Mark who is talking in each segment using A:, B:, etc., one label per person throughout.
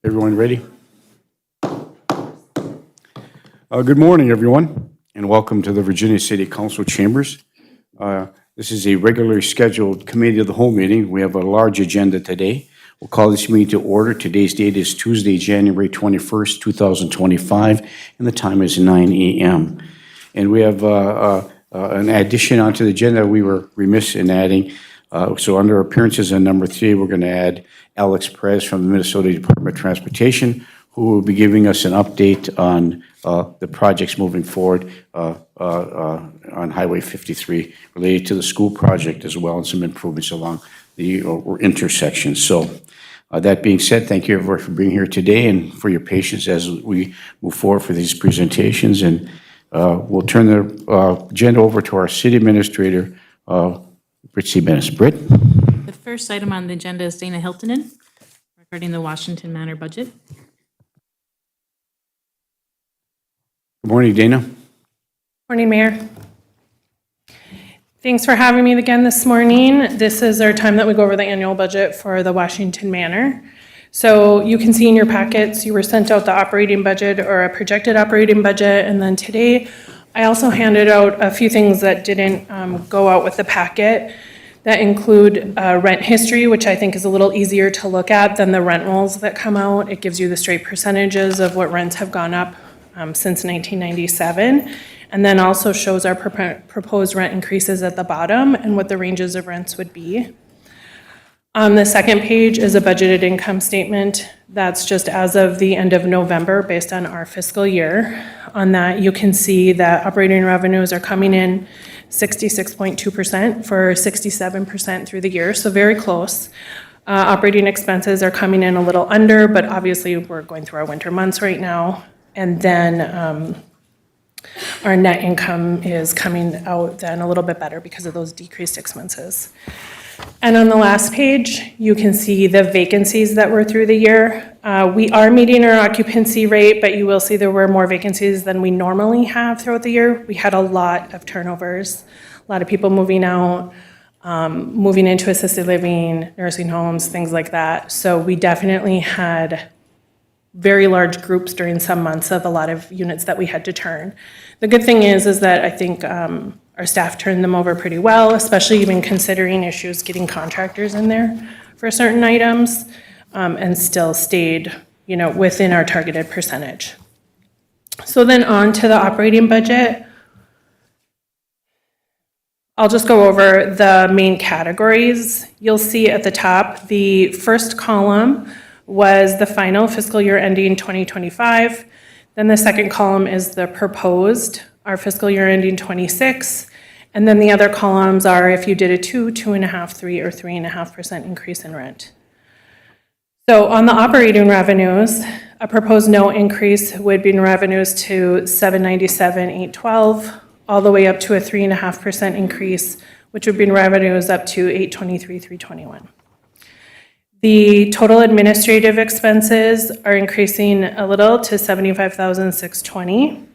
A: Everyone ready? Good morning, everyone, and welcome to the Virginia City Council Chambers. This is a regularly scheduled Committee of the Whole meeting. We have a large agenda today. We'll call this meeting to order. Today's date is Tuesday, January 21st, 2025, and the time is 9 a.m. And we have an addition onto the agenda we were remiss in adding. So under appearances on number 3, we're going to add Alex Perez from the Minnesota Department of Transportation, who will be giving us an update on the projects moving forward on Highway 53 related to the school project as well, and some improvements along the intersections. So that being said, thank you everyone for being here today and for your patience as we move forward for these presentations. And we'll turn the agenda over to our City Administrator, Britt C. Bennis. Britt?
B: The first item on the agenda is Dana Hiltonen regarding the Washington Manor budget.
A: Good morning, Dana.
C: Morning, Mayor. Thanks for having me again this morning. This is our time that we go over the annual budget for the Washington Manor. So you can see in your packets, you were sent out the operating budget or a projected operating budget, and then today I also handed out a few things that didn't go out with the packet that include rent history, which I think is a little easier to look at than the rent rolls that come out. It gives you the straight percentages of what rents have gone up since 1997, and then also shows our proposed rent increases at the bottom and what the ranges of rents would be. On the second page is a budgeted income statement. That's just as of the end of November based on our fiscal year. On that, you can see that operating revenues are coming in 66.2% for 67% through the year, so very close. Operating expenses are coming in a little under, but obviously we're going through our winter months right now. And then our net income is coming out then a little bit better because of those decreased expenses. And on the last page, you can see the vacancies that were through the year. We are meeting our occupancy rate, but you will see there were more vacancies than we normally have throughout the year. We had a lot of turnovers, a lot of people moving out, moving into assisted living, nursing homes, things like that. So we definitely had very large groups during some months of a lot of units that we had to turn. The good thing is that I think our staff turned them over pretty well, especially even considering issues getting contractors in there for certain items, and still stayed, within our targeted percentage. So then on to the operating budget. I'll just go over the main categories. You'll see at the top, the first column was the final fiscal year ending 2025. Then the second column is the proposed, our fiscal year ending 26. And then the other columns are if you did a 2, 2.5, 3, or 3.5% increase in rent. So on the operating revenues, a proposed no increase would be in revenues to $797,812, all the way up to a 3.5% increase, which would be in revenues up to $823,321. The total administrative expenses are increasing a little to $75,620.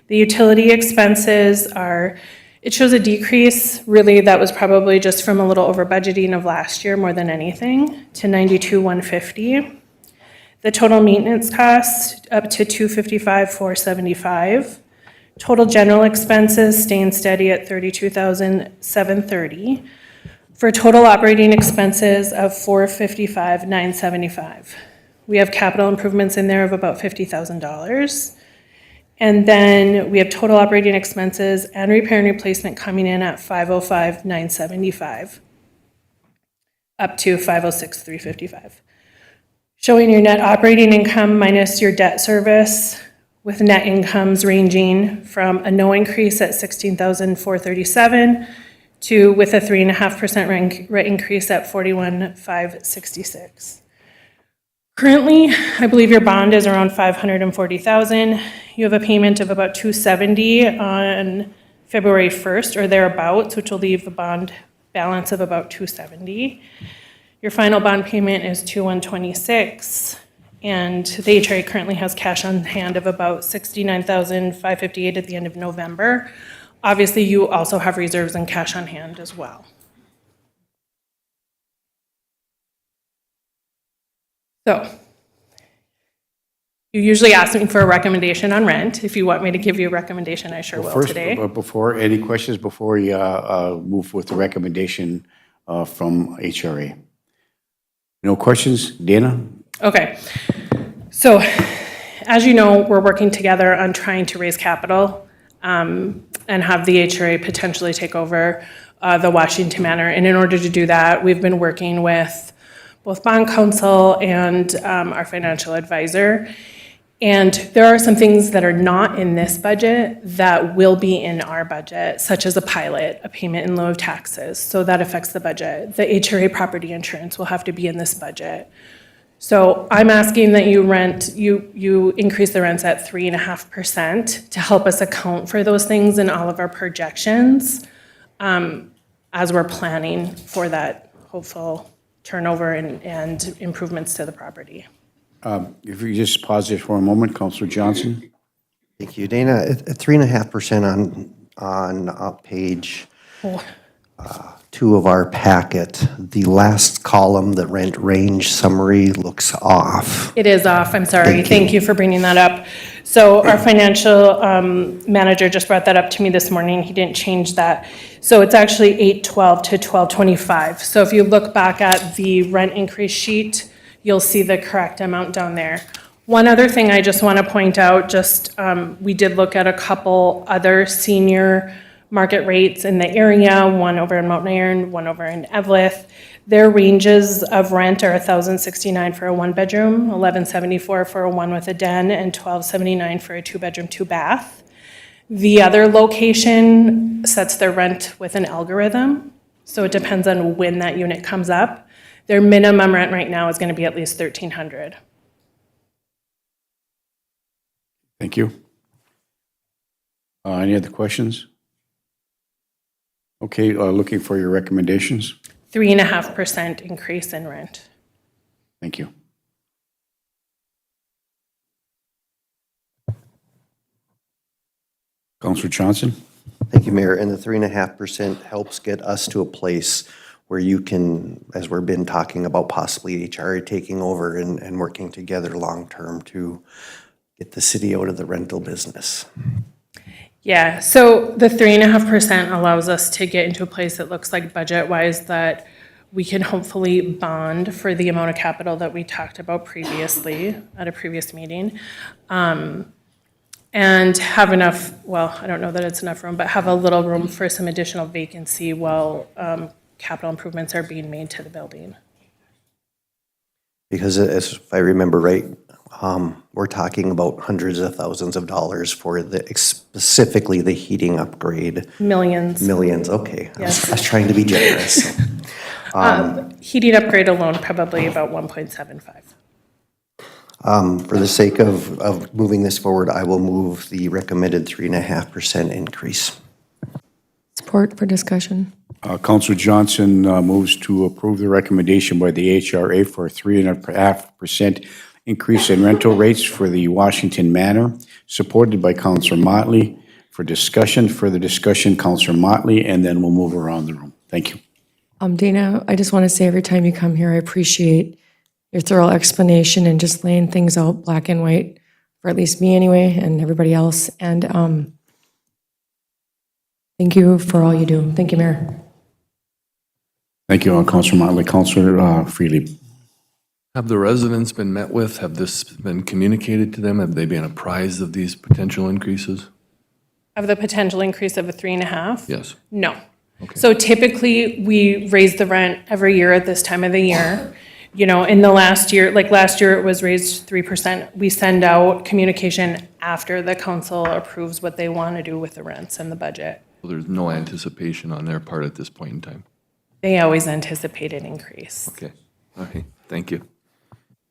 C: The utility expenses it shows a decrease. Really, that was probably just from a little over budgeting of last year more than anything, to $92,150. The total maintenance cost up to $255,475. Total general expenses staying steady at $32,730. For total operating expenses of $455,975. We have capital improvements in there of about $50,000. And then we have total operating expenses and repair and replacement coming in at $505,975, up to $506,355. Showing your net operating income minus your debt service, with net incomes ranging from a no increase at $16,437 to with a 3.5% rent increase at $41,566. Currently, I believe your bond is around $540,000. You have a payment of about $270 on February 1st or thereabouts, which will leave a bond balance of about $270. Your final bond payment is $2,126, and the HRA currently has cash on hand of about $69,558 at the end of November. Obviously, you also have reserves and cash on hand as well. So You usually ask me for a recommendation on rent. If you want me to give you a recommendation, I sure will
A: First,
C: today.
A: before, any questions before you move with the recommendation from HRA? No questions? Dana?
C: Okay. So, as you know, we're working together on trying to raise capital and have the HRA potentially take over the Washington Manor. And in order to do that, we've been working with both bond counsel and our financial advisor. And there are some things that are not in this budget that will be in our budget, such as a pilot, a payment in lieu of taxes. So that affects the budget. The HRA property insurance will have to be in this budget. So I'm asking that you increase the rents at 3.5% to help us account for those things in all of our projections as we're planning for that hopeful turnover and improvements to the property.
A: If you just pause there for a moment, Councilor Johnson.
D: Thank you, Dana. At 3.5% on page 2 of our packet, the last column, the rent range summary, looks off.
C: It is off, I'm sorry. Thank you for bringing that up. So our financial manager just brought that up to me this morning. He didn't change that. So it's actually 812 to 1225. So if you look back at the rent increase sheet, you'll see the correct amount down there. One other thing I just want to point out, we did look at a couple other senior market rates in the area, one over in Mount Iron, one over in Eveleth. Their ranges of rent are $1,069 for a one-bedroom, $1,174 for a one with a den, and $1,279 for a two-bedroom, two-bath. The other location sets their rent with an algorithm, so it depends on when that unit comes up. Their minimum rent right now is going to be at least $1,300.
A: Thank you. Any other questions? Okay, looking for your recommendations.
C: 3.5% increase in rent.
A: Thank you. Councilor Johnson?
D: Thank you, Mayor. And the 3.5% helps get us to a place where you can, as we've been talking about, possibly HRA taking over and working together long-term to get the city out of the rental business.
C: Yeah, so the 3.5% allows us to get into a place that looks like budget-wise that we can hopefully bond for the amount of capital that we talked about previously at a previous meeting. And have enough, well, I don't know that it's enough room, but have a little room for some additional vacancy while capital improvements are being made to the building.
D: Because if I remember right, we're talking about hundreds of thousands of dollars for specifically the heating upgrade.
C: Millions.
D: Millions, okay.
C: Yes.
D: I was trying to be generous.
C: Heating upgrade alone, probably about 1.75.
D: For the sake of moving this forward, I will move the recommended 3.5% increase.
E: Support for discussion.
A: Councilor Johnson moves to approve the recommendation by the HRA for a 3.5% increase in rental rates for the Washington Manor, supported by Councilor Motley. For discussion, further discussion, Councilor Motley, and then we'll move around the room. Thank you.
E: Dana, I just want to say every time you come here, I appreciate your thorough explanation and just laying things out black and white, for at least me anyway, and everybody else. And thank you for all you do. Thank you, Mayor.
A: Thank you, Councilor Motley. Councilor Freely.
F: Have the residents been met with? Have this been communicated to them? Have they been apprised of these potential increases?
C: Of the potential increase of a 3.5?
F: Yes.
C: No. So typically, we raise the rent every year at this time of the year. You know, in the last year, like last year, it was raised 3%. We send out communication after the council approves what they want to do with the rents and the budget.
F: Well, there's no anticipation on their part at this point in time.
C: They always anticipate an increase.
F: Okay. Okay. Thank you.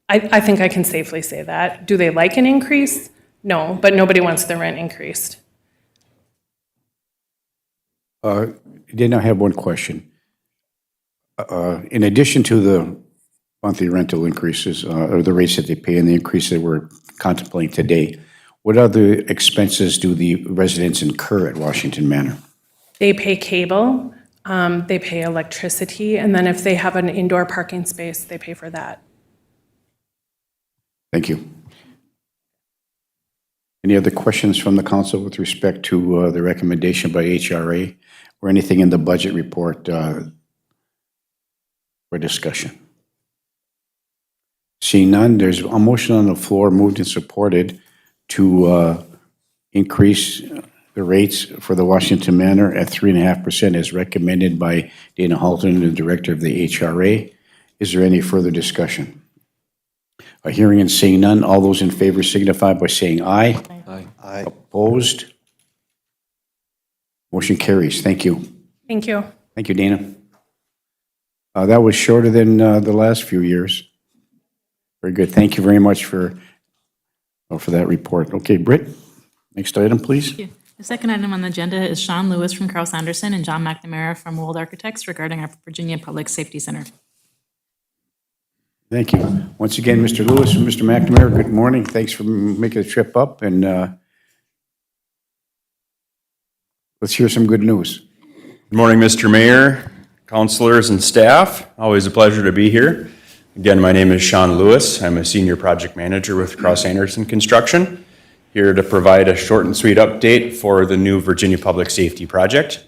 C: I think I can safely say that. Do they like an increase? No, but nobody wants their rent increased.
A: Dana, I have one question. In addition to the monthly rental increases, or the rates that they pay and the increase that we're contemplating today, what other expenses do the residents incur at Washington Manor?
C: They pay cable, they pay electricity, and then if they have an indoor parking space, they pay for that.
A: Thank you. Any other questions from the council with respect to the recommendation by HRA or anything in the budget report for discussion? Seeing none, there's a motion on the floor moved and supported to increase the rates for the Washington Manor at 3.5% as recommended by Dana Halton, the director of the HRA. Is there any further discussion? Hearing and seeing none, all those in favor signify by saying aye.
D: Aye.
A: Opposed? Motion carries. Thank you.
C: Thank you.
A: Thank you, Dana. That was shorter than the last few years. Very good. Thank you very much for that report. Okay, Britt, next item, please.
B: The second item on the agenda is Sean Lewis from Kraus Anderson and John McNamara from World Architects regarding our Virginia Public Safety Center.
A: Thank you. Once again, Mr. Lewis and Mr. McNamara, good morning. Thanks for making the trip up, and let's hear some good news.
G: Good morning, Mr. Mayor, councilors, and staff. Always a pleasure to be here. Again, my name is Sean Lewis. I'm a senior project manager with Kraus Anderson Construction, here to provide a short and sweet update for the new Virginia Public Safety Project.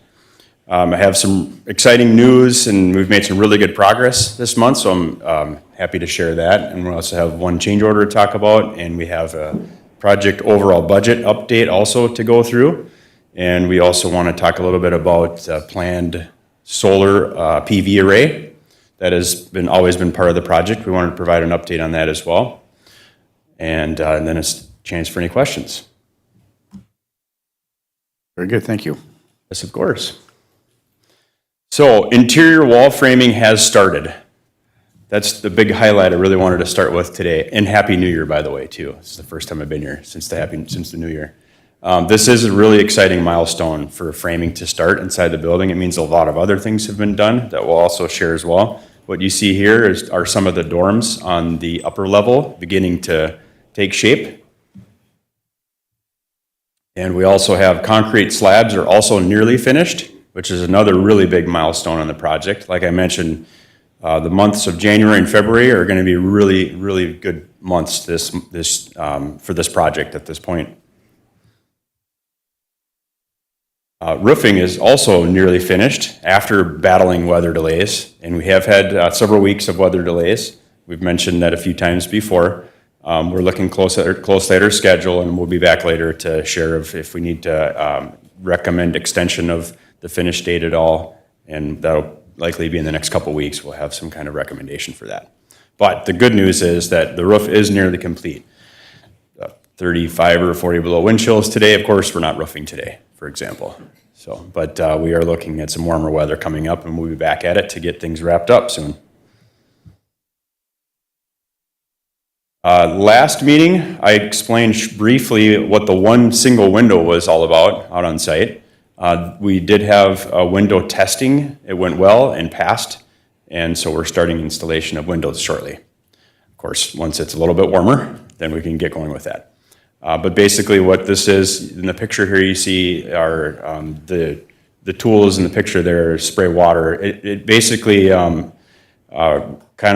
G: I have some exciting news, and we've made some really good progress this month, so I'm happy to share that. And we also have one change order to talk about, and we have a project overall budget update also to go through. And we also want to talk a little bit about planned solar PV array that has always been part of the project. We wanted to provide an update on that as well. And then it's a chance for any questions.
A: Very good, thank you.
G: Yes, of course. So interior wall framing has started. That's the big highlight I really wanted to start with today. And Happy New Year, by the way, too. This is the first time I've been here since the New Year. This is a really exciting milestone for framing to start inside the building. It means a lot of other things have been done that we'll also share as well. What you see here are some of the dorms on the upper level beginning to take shape. And we also have concrete slabs are also nearly finished, which is another really big milestone on the project. Like I mentioned, the months of January and February are going to be really, really good months for this project at this point. Roofing is also nearly finished after battling weather delays, and we have had several weeks of weather delays. We've mentioned that a few times before. We're looking close at our schedule, and we'll be back later to share if we need to recommend extension of the finish date at all, and that'll likely be in the next couple of weeks. We'll have some kind of recommendation for that. But the good news is that the roof is nearly complete. 35 or 40 below wind chills today. Of course, we're not roofing today, for example. But we are looking at some warmer weather coming up, and we'll be back at it to get things wrapped up soon. Last meeting, I explained briefly what the one single window was all about out on site. We did have window testing. It went well and passed, and so we're starting installation of windows shortly. Of course, once it's a little bit warmer, then we can get going with that. But basically what this is, in the picture here you see are the tools in the picture there, spray water. It basically kind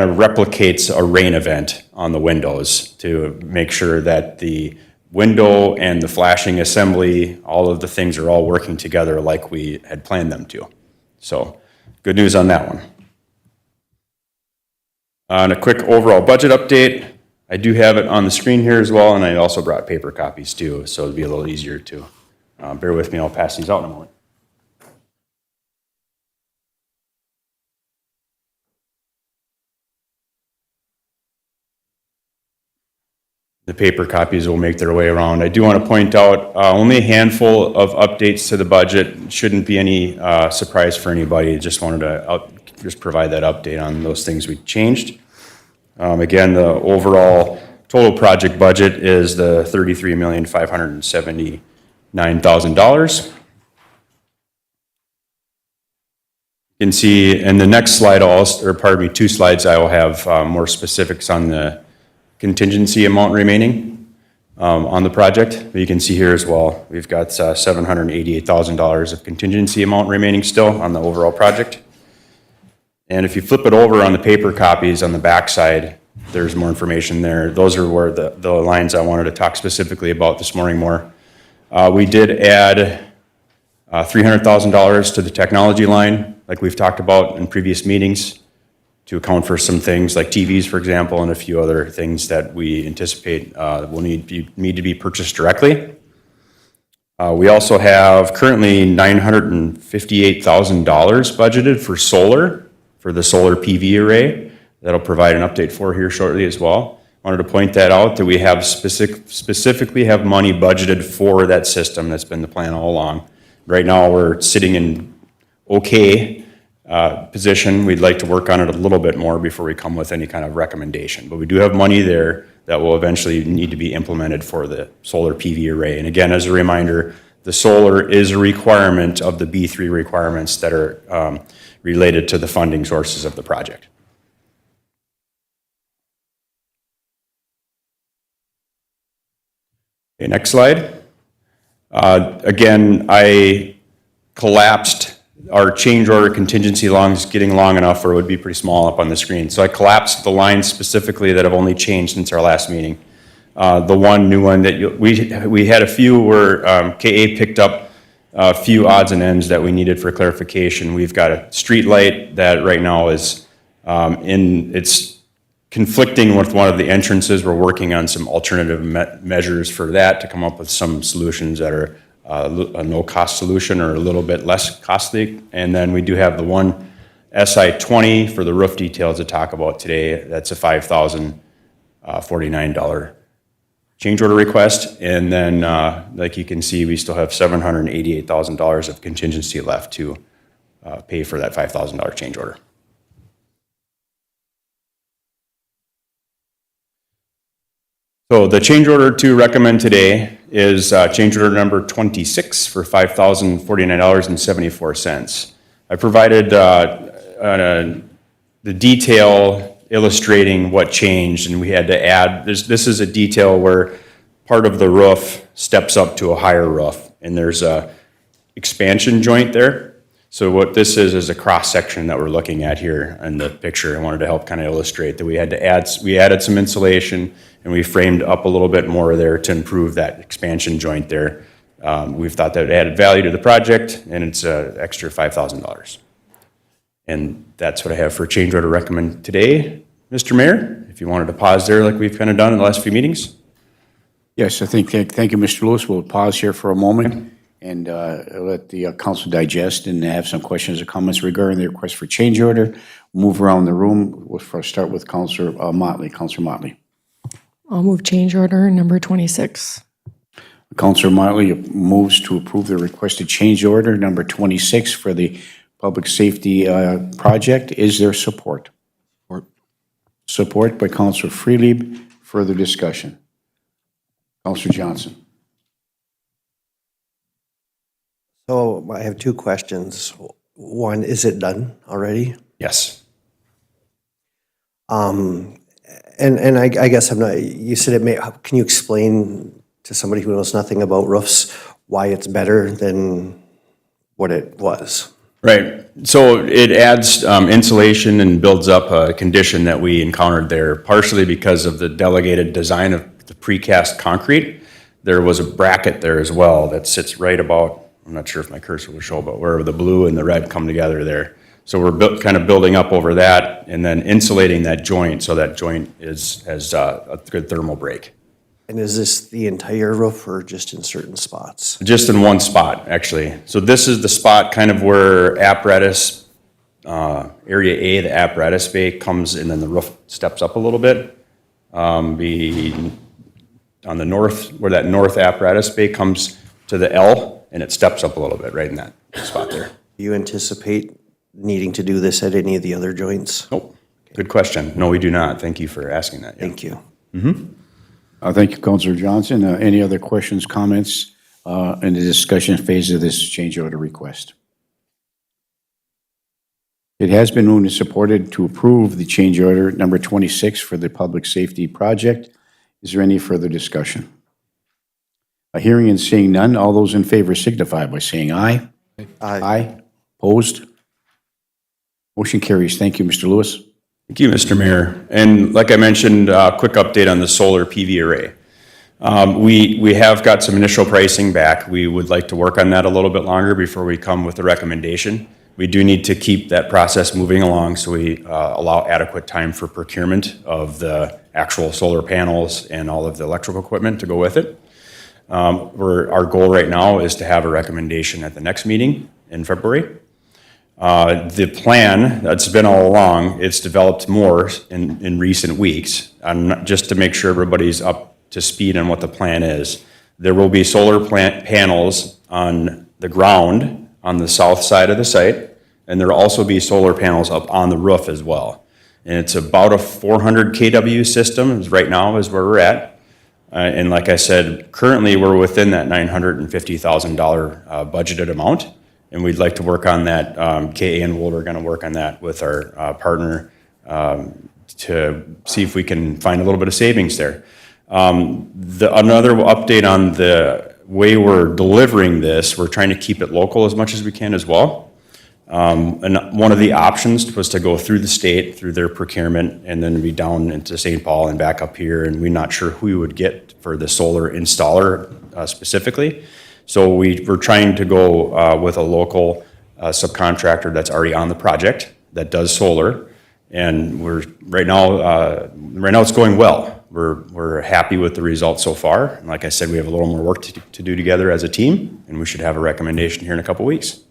G: of replicates a rain event on the windows to make sure that the window and the flashing assembly, all of the things are all working together like we had planned them to. So good news on that one. On a quick overall budget update, I do have it on the screen here as well, and I also brought paper copies too, so it'll be a little easier to bear with me. I'll pass these out in a moment. The paper copies will make their way around. I do want to point out only a handful of updates to the budget. Shouldn't be any surprise for anybody. Just wanted to just provide that update on those things we changed. Again, the overall total project budget is the $33,579,000. You can see in the next slide, two slides, I will have more specifics on the contingency amount remaining on the project. But you can see here as well, we've got $788,000 of contingency amount remaining still on the overall project. And if you flip it over on the paper copies on the back side, there's more information there. Those are where the lines I wanted to talk specifically about this morning more. We did add $300,000 to the technology line, like we've talked about in previous meetings, to account for some things like TVs, for example, and a few other things that we anticipate will need to be purchased directly. We also have currently $958,000 budgeted for solar, for the solar PV array. That'll provide an update for here shortly as well. Wanted to point that out, that we have specifically have money budgeted for that system. That's been the plan all along. Right now, we're sitting in okay position. We'd like to work on it a little bit more before we come with any kind of recommendation. But we do have money there that will eventually need to be implemented for the solar PV array. And again, as a reminder, the solar is a requirement of the B3 requirements that are related to the funding sources of the project. Okay, next slide. Again, I collapsed our change order contingency lines getting long enough, or it would be pretty small up on the screen. So I collapsed the lines specifically that have only changed since our last meeting. The one new one that we had a few where KA picked up a few odds and ends that we needed for clarification. We've got a street light that right now is it's conflicting with one of the entrances. We're working on some alternative measures for that to come up with some solutions that are a no-cost solution or a little bit less costly. And then we do have the one SI-20 for the roof details to talk about today. That's a $5,049 change order request. And then, like you can see, we still have $788,000 of contingency left to pay for that $5,000 change order. So the change order to recommend today is change order number 26 for $5,049.74. I provided the detail illustrating what changed, and we had to add, this is a detail where part of the roof steps up to a higher roof, and there's a expansion joint there. So what this is a cross-section that we're looking at here in the picture. I wanted to help kind of illustrate that we added some insulation, and we framed up a little bit more there to improve that expansion joint there. We've thought that it added value to the project, and it's an extra $5,000. And that's what I have for change order recommend today. Mr. Mayor, if you wanted to pause there like we've kind of done in the last few meetings.
A: Yes, I think, thank you, Mr. Lewis. We'll pause here for a moment and let the council digest and have some questions or comments regarding the request for change order. Move around the room. We'll first start with Councilor Motley. Councilor Motley.
E: I'll move change order number 26.
A: Councilor Motley moves to approve the requested change order number 26 for the public safety project. Is there support? Support by Councilor Freelieb. Further discussion. Councilor Johnson.
D: So I have two questions. One, is it done already?
G: Yes.
D: And I guess I'm not, you said it may, can you explain to somebody who knows nothing about roofs why it's better than what it was?
G: Right. So it adds insulation and builds up a condition that we encountered there, partially because of the delegated design of the precast concrete. There was a bracket there as well that sits right about, I'm not sure if my cursor will show, but where the blue and the red come together there. So we're kind of building up over that and then insulating that joint so that joint has a good thermal break.
D: And is this the entire roof or just in certain spots?
G: Just in one spot, actually. So this is the spot kind of where apparatus, area A, the apparatus bay comes, and then the roof steps up a little bit. Be on the north, where that north apparatus bay comes to the L, and it steps up a little bit right in that spot there.
D: Do you anticipate needing to do this at any of the other joints?
G: Nope. Good question. No, we do not. Thank you for asking that. Yeah.
D: Thank you.
A: Thank you, Councilor Johnson. Any other questions, comments in the discussion phase of this change order request? It has been moved and supported to approve the change order number 26 for the public safety project. Is there any further discussion? Hearing and seeing none, all those in favor signify by saying aye. Aye. Opposed? Motion carries. Thank you, Mr. Lewis.
G: Thank you, Mr. Mayor. And like I mentioned, quick update on the solar PV array. We have got some initial pricing back. We would like to work on that a little bit longer before we come with a recommendation. We do need to keep that process moving along so we allow adequate time for procurement of the actual solar panels and all of the electrical equipment to go with it. Our goal right now is to have a recommendation at the next meeting in February. The plan that's been all along, it's developed more in recent weeks, just to make sure everybody's up to speed on what the plan is. There will be solar panels on the ground on the south side of the site, and there will also be solar panels up on the roof as well. And it's about a 400 kW system right now is where we're at. And like I said, currently we're within that $950,000 budgeted amount. And we'd like to work on that. KA and Wold are going to work on that with our partner to see if we can find a little bit of savings there. Another update on the way we're delivering this, we're trying to keep it local as much as we can as well. And one of the options was to go through the state, through their procurement, and then be down into St. Paul and back up here. And we're not sure who we would get for the solar installer specifically. So we're trying to go with a local subcontractor that's already on the project that does solar, and right now it's going well. We're happy with the results so far. And like I said, we have a little more work to do together as a team, and we should have a recommendation here in a couple weeks.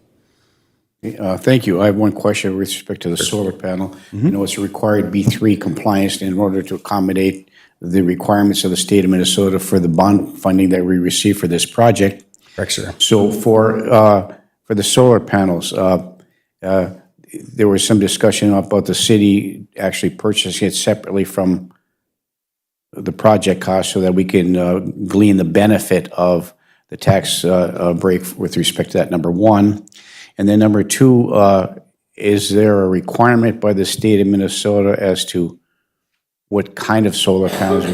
A: Thank you. I have one question with respect to the solar panel. You know, it's a required B3 compliance in order to accommodate the requirements of the state of Minnesota for the bond funding that we receive for this project.
G: Correct, sir.
A: So for the solar panels, there was some discussion about the city actually purchasing it separately from the project cost so that we can glean the benefit of the tax break with respect to that, number one. And then number two, is there a requirement by the state of Minnesota as to what kind of solar panels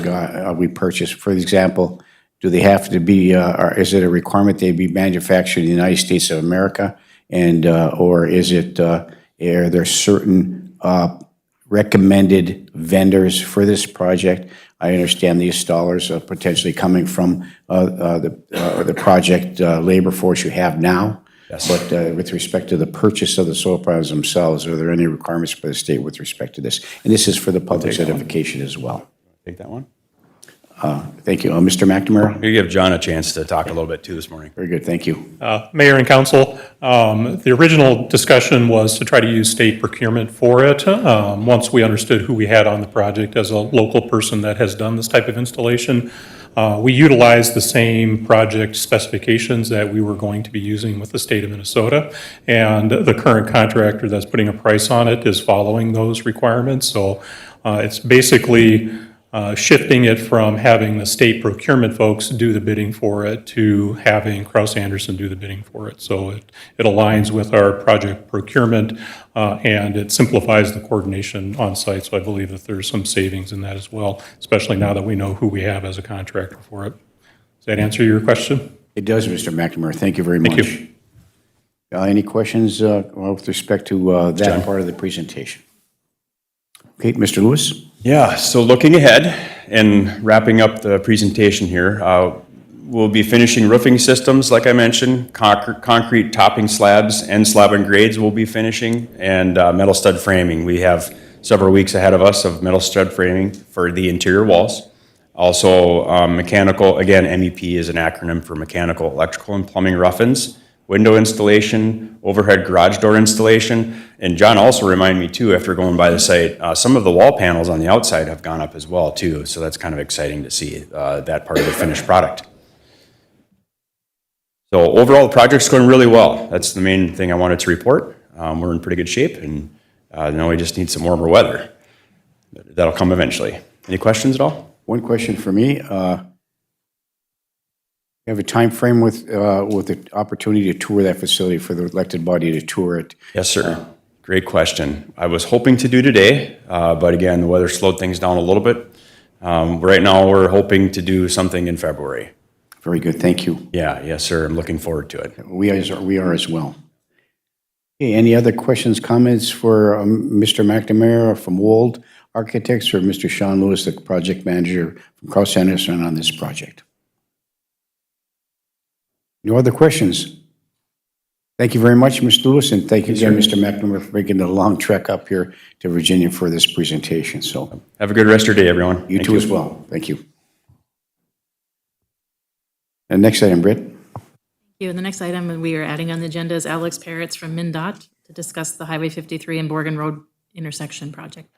A: we purchase? For example, do they have to be, or is it a requirement they be manufactured in the United States of America? And, or is it, are there certain recommended vendors for this project? I understand the installers are potentially coming from the project labor force you have now.
G: Yes.
A: But with respect to the purchase of the solar panels themselves, are there any requirements by the state with respect to this? And this is for the public's edification as well.
G: Take that one.
A: Thank you. Mr. McNamara?
G: Maybe give John a chance to talk a little bit too this morning.
A: Very good, thank you.
H: Mayor and council, the original discussion was to try to use state procurement for it. Once we understood who we had on the project as a local person that has done this type of installation, we utilized the same project specifications that we were going to be using with the state of Minnesota. And the current contractor that's putting a price on it is following those requirements. So it's basically shifting it from having the state procurement folks do the bidding for it to having Kraus Anderson do the bidding for it. So it aligns with our project procurement and it simplifies the coordination on site. So I believe that there's some savings in that as well, especially now that we know who we have as a contractor for it. Does that answer your question?
A: It does, Mr. McNamara. Thank you very much.
H: Thank you.
A: Any questions with respect to that part of the presentation? Okay, Mr. Lewis?
G: Yeah, so looking ahead and wrapping up the presentation here, we'll be finishing roofing systems, like I mentioned, concrete topping slabs and slab and grades we'll be finishing, and metal stud framing. We have several weeks ahead of us of metal stud framing for the interior walls. Also mechanical, again, MEP is an acronym for mechanical, electrical, and plumbing rough-ins, window installation, overhead garage door installation, and John also reminded me too, after going by the site, some of the wall panels on the outside have gone up as well too, so that's kind of exciting to see that part of the finished product. So overall, the project's going really well. That's the main thing I wanted to report. We're in pretty good shape, and now we just need some warmer weather. That'll come eventually. Any questions at all?
A: One question for me. You have a time frame with the opportunity to tour that facility for the elected body to tour it?
G: Yes, sir. Great question. I was hoping to do today, but again, the weather slowed things down a little bit. Right now, we're hoping to do something in February.
A: Very good, thank you.
G: Yeah, yes, sir. I'm looking forward to it.
A: We are as well. Okay, any other questions, comments for Mr. McNamara from Wold Architects or Mr. Sean Lewis, the project manager from Cross Anderson on this project? No other questions? Thank you very much, Mr. Lewis, and thank you again, Mr. McNamara, for making the long trek up here to Virginia for this presentation. So
G: Have a good rest of your day, everyone.
A: you
G: Thank
A: too as well. Thank you. And next item, Britt.
B: Thank you. And the next item we are adding on the agenda is Alex Parrots from MnDOT to discuss the Highway 53 and Borgen Road intersection project.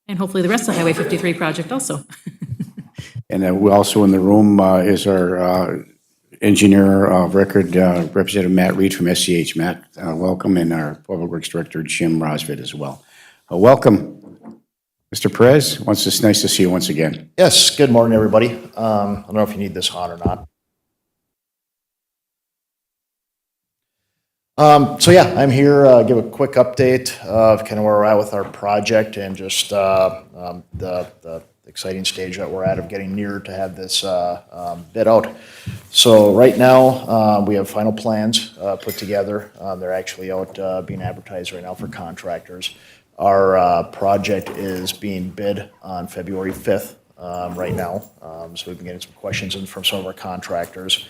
B: And hopefully the rest of the Highway 53 project also.
A: And we also in the room is our engineer of record, Representative Matt Reed from SCH. Matt, welcome, and our Public Works Director, Jim Rosvid, as well. Welcome. Mr. Perez, it's nice to see you once again.
I: Yes, good morning, everybody. I don't know if you need this on or not. So yeah, I'm here, give a quick update of kind of where we're at with our project and just the exciting stage that we're at of getting near to have this bid out. So right now, we have final plans put together. They're actually out being advertised right now for contractors. Our project is being bid on February 5th right now. So we've been getting some questions in from some of our contractors.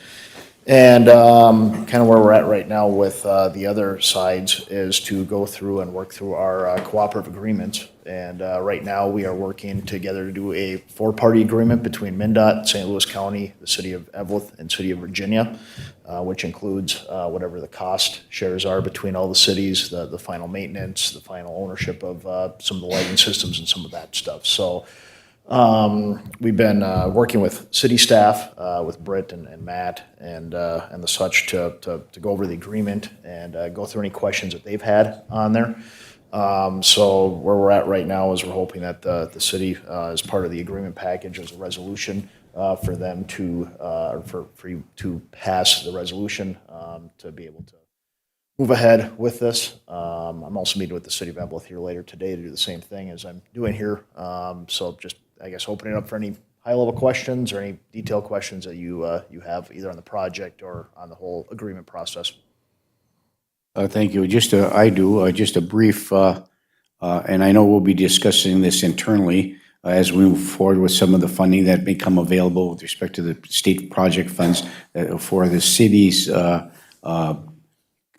I: And kind of where we're at right now with the other sides is to go through and work through our cooperative agreements. And right now we are working together to do a 4-party agreement between MnDOT, St. Louis County, the City of Evelyn, and City of Virginia, which includes whatever the cost shares are between all the cities, the final maintenance, the final ownership of some of the lighting systems and some of that stuff. So we've been working with city staff, with Britt and Matt and the such to go over the agreement and go through any questions that they've had on there. So where we're at right now is we're hoping that the city, as part of the agreement package, as a resolution for them to, for you to pass the resolution to be able to move ahead with this. I'm also meeting with the City of Evelyn here later today to do the same thing as I'm doing here. So just, I guess, opening it up for any high-level questions or any detailed questions that you have either on the project or on the whole agreement process.
A: Thank you. Just a brief, and I know we'll be discussing this internally as we move forward with some of the funding that may come available with respect to the state project funds for the city's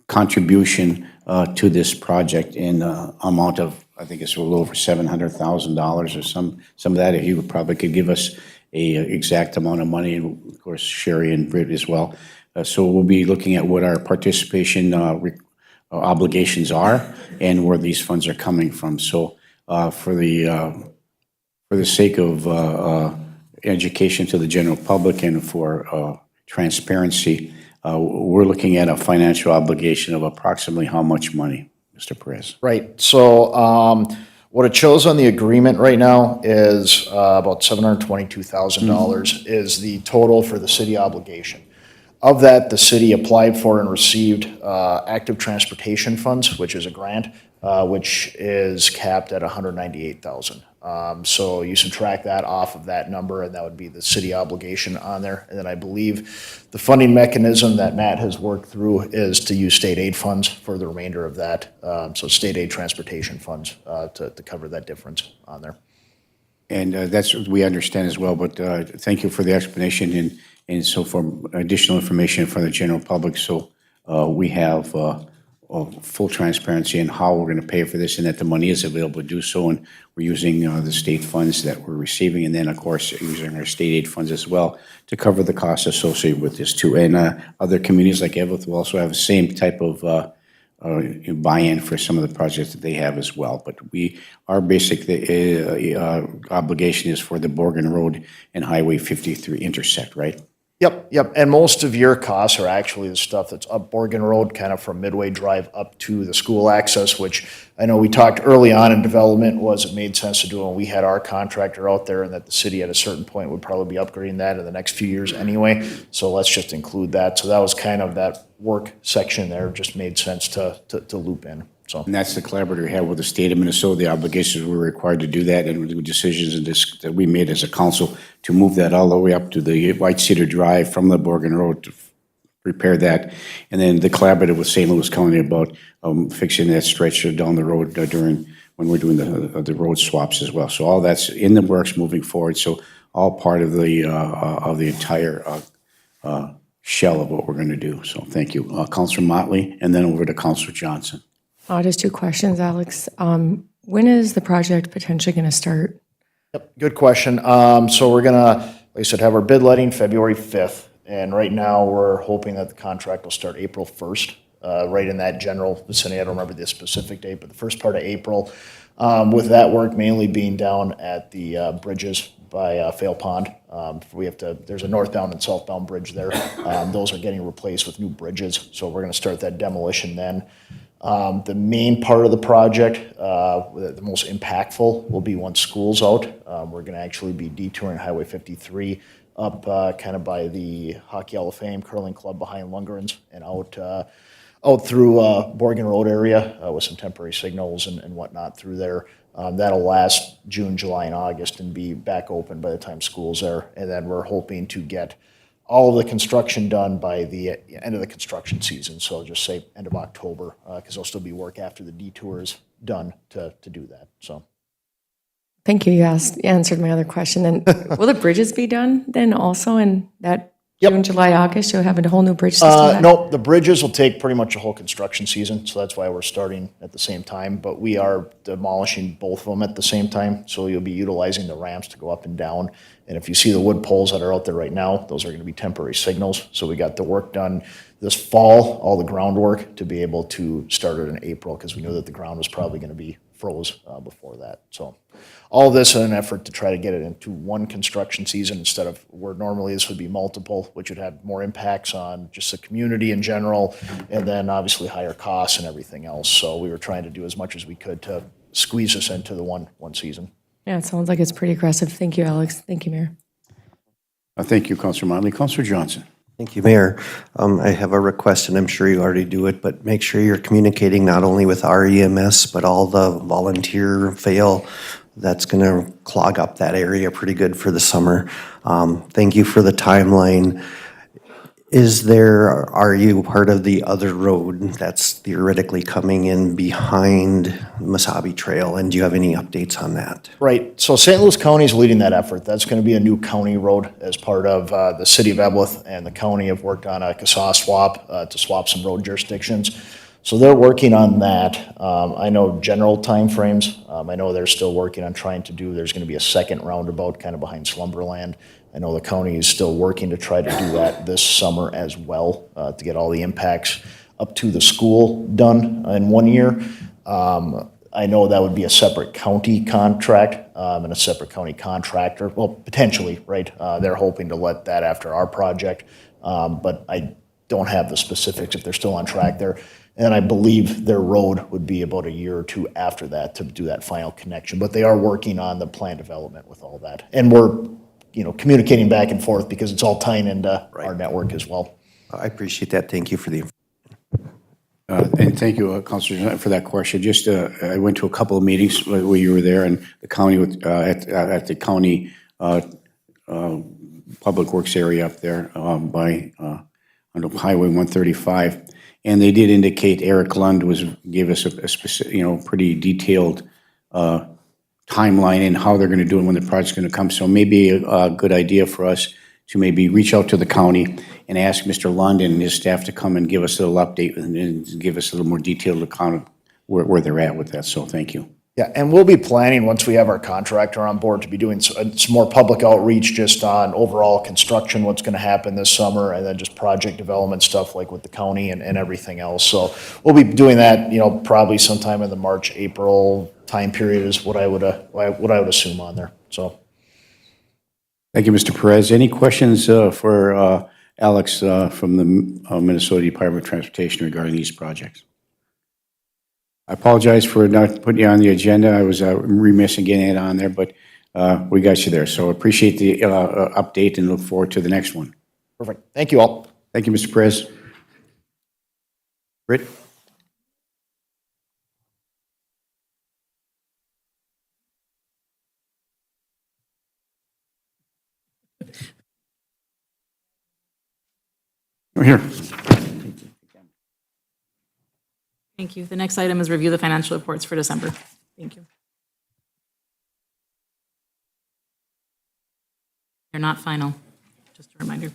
A: contribution to this project in amount of, I think it's a little over $700,000 or some of that. If you probably could give us a exact amount of money, and of course Sherry and Britt as well. So we'll be looking at what our participation obligations are and where these funds are coming from. So for the sake of education to the general public and for transparency, we're looking at a financial obligation of approximately how much money, Mr. Perez?
I: Right. So what it shows on the agreement right now is about $722,000 is the total for the city obligation. Of that, the city applied for and received active transportation funds, which is a grant, which is capped at $198,000. So you subtract that off of that number, and that would be the city obligation on there. And then I believe the funding mechanism that Matt has worked through is to use state aid funds for the remainder of that. So state aid transportation funds to cover that difference on there.
A: And that's what we understand as well, but thank you for the explanation and so for additional information for the general public. So we have full transparency in how we're going to pay for this and that the money is available to do so. And we're using the state funds that we're receiving, and then of course using our state aid funds as well to cover the costs associated with this too. And other communities like Evelyn will also have the same type of buy-in for some of the projects that they have as well. But our basic obligation is for the Borgen Road and Highway 53 intersect, right?
I: Yep. And most of your costs are actually the stuff that's up Borgen Road, kind of from Midway Drive up to the school access, which I know we talked early on in development was it made sense to do when we had our contractor out there, and that the city at a certain point would probably be upgrading that in the next few years anyway. So let's just include that. So that was kind of that work section there, just made sense to loop in. So. And
A: that's the collaborator we have with the state of Minnesota. The obligations we're required to do that, and the decisions that we made as a council to move that all the way up to the White Cedar Drive from the Borgen Road prepare that. And then the collaborative with St. Louis County about fixing that stretch down the road during, when we're doing the road swaps as well. So all that's in the works moving forward. So all part of the entire shell of what we're going to do. So thank you. Councilor Motley, and then over to Councilor Johnson.
E: Just 2 questions, Alex. When is the project potentially going to start?
I: Yep, good question. So we're gonna, like I said, have our bid letting February 5th. And right now, we're hoping that the contract will start April 1st, right in that general vicinity. I don't remember the specific date, but the first part of April. With that work mainly being down at the bridges by Fail Pond. There's a northbound and southbound bridge there. Those are getting replaced with new bridges, so we're gonna start that demolition then. The main part of the project, the most impactful, will be once school's out. We're gonna actually be detouring Highway 53 up kind of by the Hockey Hall of Fame Curling Club behind Lundgren's and out through Borgen Road area with some temporary signals and whatnot through there. That'll last June, July, and August and be back open by the time school's there. And then we're hoping to get all of the construction done by the end of the construction season. So just say end of October, because there'll still be work after the detours done to do that, so.
E: Thank you. You answered my other question. And will the bridges be done then also in that June, July, August? You'll have a whole new bridge system?
I: Nope, the bridges will take pretty much a whole construction season, so that's why we're starting at the same time. But we are demolishing both of them at the same time, so you'll be utilizing the ramps to go up and down. And if you see the wood poles that are out there right now, those are gonna be temporary signals. So we got the work done this fall, all the groundwork, to be able to start it in April, because we knew that the ground was probably gonna be froze before that. So all this in an effort to try to get it into one construction season instead of where normally this would be multiple, which would have more impacts on just the community in general, and then obviously higher costs and everything else. So we were trying to do as much as we could to squeeze this into the one season.
E: Yeah, it sounds like it's pretty aggressive. Thank you, Alex. Thank you, Mayor.
A: Thank you, Councilor Motley. Councilor Johnson.
D: Thank you, Mayor. I have a request, and I'm sure you already do it, but make sure you're communicating not only with our EMS, but all the volunteer fail. That's going to clog up that area pretty good for the summer. Thank you for the timeline. Are you part of the other road that's theoretically coming in behind Mesabi Trail, and do you have any updates on that?
I: Right, so St. Louis County is leading that effort. That's gonna be a new county road as part of the city of Evelyn, and the county have worked on a CASA swap to swap some road jurisdictions. So they're working on that. I know general timeframes. I know they're still working on trying to do, there's gonna be a second roundabout kind of behind Slumberland. I know the county is still working to try to do that this summer as well, to get all the impacts up to the school done in 1 year. I know that would be a separate county contract and a separate county contractor. Well, potentially, right? They're hoping to let that after our project, but I don't have the specifics if they're still on track there. And I believe their road would be about a year or two after that to do that final connection. But they are working on the plan development with all that. And we're communicating back and forth because it's all tying into our network as well.
D: I appreciate that. Thank you for the
A: And thank you, Councilor, for that question. Just, I went to a couple of meetings where you were there, and the county, at the county public works area up there by on Highway 135, and they did indicate Eric Lund gave us a specific, pretty detailed timeline in how they're going to do it when the project's going to come. So maybe a good idea for us to maybe reach out to the county and ask Mr. Lund and his staff to come and give us a little update and give us a little more detailed account of where they're at with that. So thank you.
I: Yeah, and we'll be planning, once we have our contractor on board, to be doing some more public outreach just on overall construction, what's going to happen this summer, and then just project development stuff like with the county and everything else. So we'll be doing that, probably sometime in the March, April time period is what I would assume on there. So.
A: Thank you, Mr. Perez. Any questions for Alex from the Minnesota Department of Transportation regarding these projects? I apologize for not putting you on the agenda. I was remiss in getting it on there, but we got you there. So appreciate the update and look forward to the next one.
I: Perfect. Thank you all.
A: Thank you, Mr. Perez. Britt? Here.
B: Thank you. The next item is review the financial reports for December. Thank you. They're not final, just a reminder.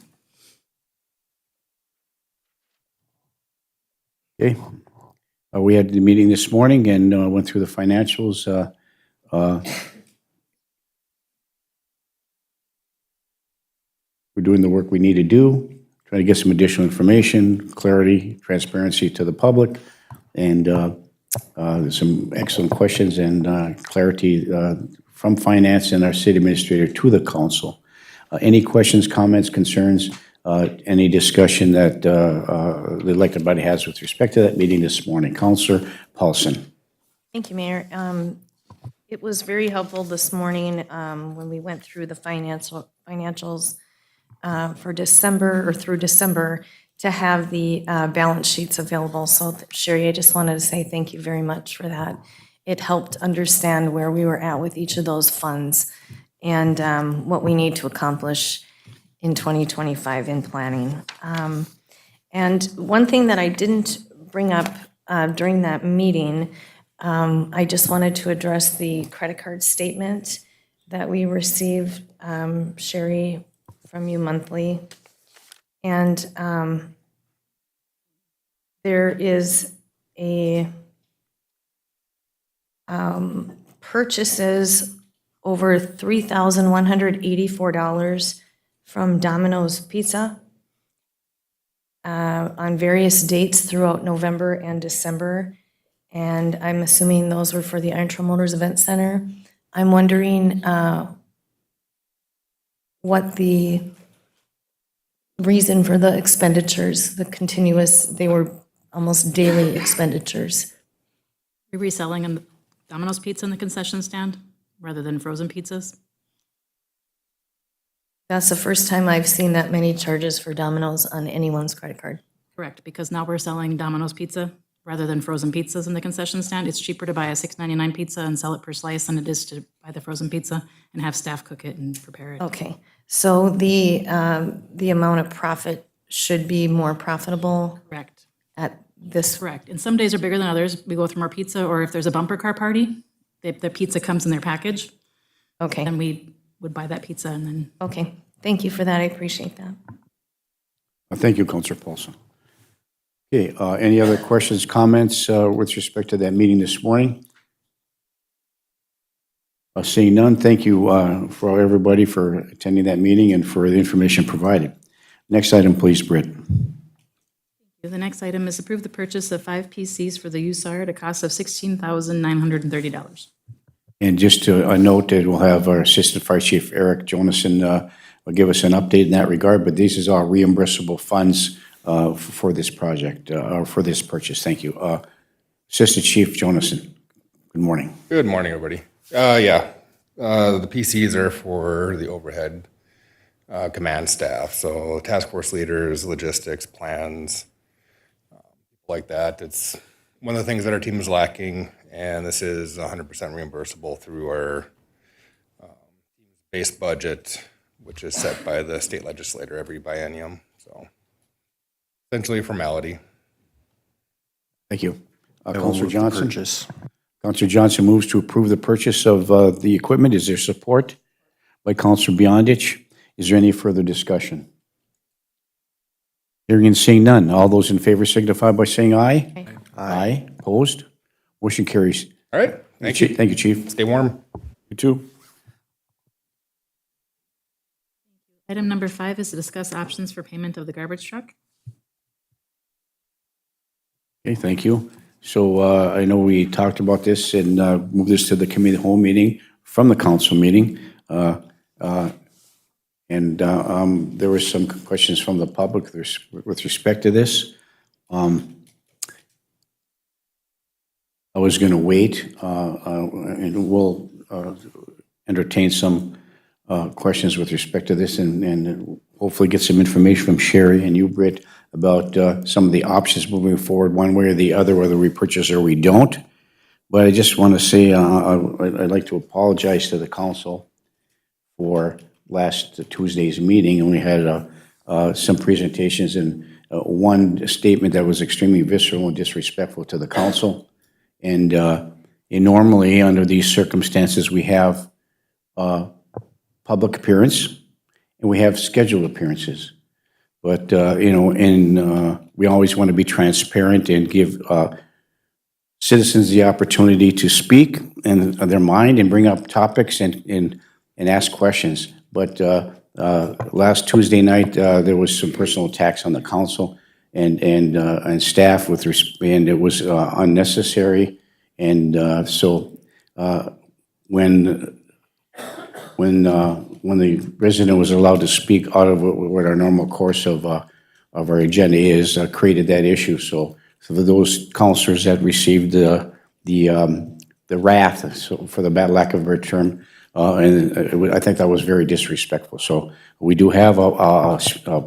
A: Okay. We had the meeting this morning and went through the financials. We're doing the work we need to do, trying to get some additional information, clarity, transparency to the public, and there's some excellent questions and clarity from finance and our city administrator to the council. Any questions, comments, concerns, any discussion that the elected body has with respect to that meeting this morning? Councilor Paulson.
J: Thank you, Mayor. It was very helpful this morning when we went through the financials for December or through December to have the balance sheets available. So Sherry, I just wanted to say thank you very much for that. It helped understand where we were at with each of those funds and what we need to accomplish in 2025 in planning. And one thing that I didn't bring up during that meeting, I just wanted to address the credit card statement that we receive, Sherry, from you monthly. And there is a purchases over $3,184 from Domino's Pizza on various dates throughout November and December. And I'm assuming those were for the Iron Motors Event Center. I'm wondering what the reason for the expenditures, the continuous, they were almost daily expenditures.
B: You're reselling Domino's Pizza in the concession stand rather than frozen pizzas?
J: That's the first time I've seen that many charges for Domino's on anyone's credit card.
B: Correct, because now we're selling Domino's Pizza rather than frozen pizzas in the concession stand. It's cheaper to buy a $6.99 pizza and sell it per slice than it is to buy the frozen pizza and have staff cook it and prepare it.
J: Okay, so the amount of profit should be more profitable
B: Correct,
J: at this.
B: correct. And some days are bigger than others. We go through more pizza, or if there's a bumper car party, the pizza comes in their package,
J: Okay,
B: then we would buy that pizza and then.
J: okay. Thank you for that. I appreciate that.
A: Thank you, Councilor Paulson. Okay, any other questions, comments with respect to that meeting this morning? Seeing none, thank you for everybody for attending that meeting and for the information provided. Next item, please, Britt.
B: The next item is approve the purchase of 5 PCs for the USAR at a cost of $16,930.
A: And just to note that we'll have our Assistant Fire Chief Eric Jonason will give us an update in that regard, but this is all reimbursable funds for this project, or for this purchase. Thank you. Assistant Chief Jonason, good morning.
K: Good morning, everybody. The PCs are for the overhead command staff, so task force leaders, logistics, plans, like that. It's one of the things that our team is lacking, and this is 100% reimbursable through our base budget, which is set by the state legislator every biennium. So essentially a formality.
A: Thank you.
D: I will
A: Councilor
D: move the
A: Johnson.
D: purchase.
A: Councilor Johnson moves to approve the purchase of the equipment. Is there support by Councilor Beyondich? Is there any further discussion? Hearing and seeing none. All those in favor signify by saying aye.
J: Aye.
A: Aye. Opposed? Motion carries.
K: All right, thank you.
A: Thank you, Chief.
K: Stay warm.
A: You too.
B: Item number 5 is to discuss options for payment of the garbage truck.
A: Okay, thank you. So I know we talked about this and moved this to the committee of the whole meeting from the council meeting. And there were some questions from the public with respect to this. I was going to wait and we'll entertain some questions with respect to this and hopefully get some information from Sherry and you, Britt, about some of the options moving forward, one way or the other, whether we purchase or we don't. But I just want to say I'd like to apologize to the council for last Tuesday's meeting, and we had some presentations and one statement that was extremely visceral and disrespectful to the council. And normally, under these circumstances, we have public appearance and we have scheduled appearances. But, we always want to be transparent and give citizens the opportunity to speak and their mind and bring up topics and ask questions. But last Tuesday night, there was some personal attacks on the council and staff and it was unnecessary. And so when the resident was allowed to speak out of what our normal course of our agenda is, created that issue. So for those counselors that received the wrath, so for the bad lack of a better term, I think that was very disrespectful. So we do have a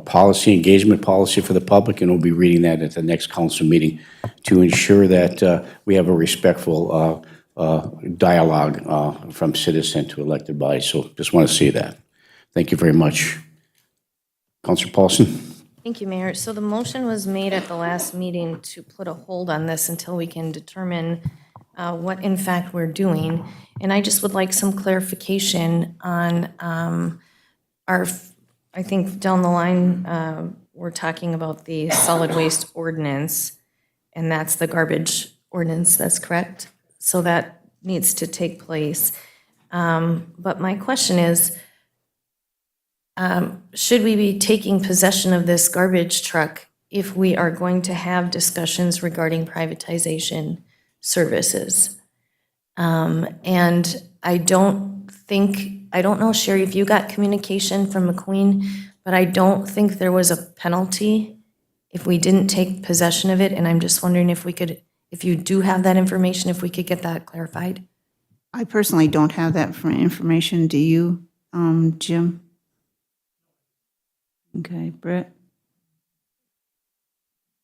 A: policy, engagement policy for the public, and we'll be reading that at the next council meeting to ensure that we have a respectful dialogue from citizen to elected body. So just want to see that. Thank you very much. Councilor Paulson.
J: Thank you, Mayor. So the motion was made at the last meeting to put a hold on this until we can determine what in fact we're doing. And I just would like some clarification on I think down the line, we're talking about the solid waste ordinance, and that's the garbage ordinance, that's correct? So that needs to take place. But my question is, should we be taking possession of this garbage truck if we are going to have discussions regarding privatization services? And I don't know, Sherry, if you got communication from McQueen, but I don't think there was a penalty if we didn't take possession of it. And I'm just wondering if you do have that information, if we could get that clarified.
L: I personally don't have that information. Do you, Jim? Okay, Brett?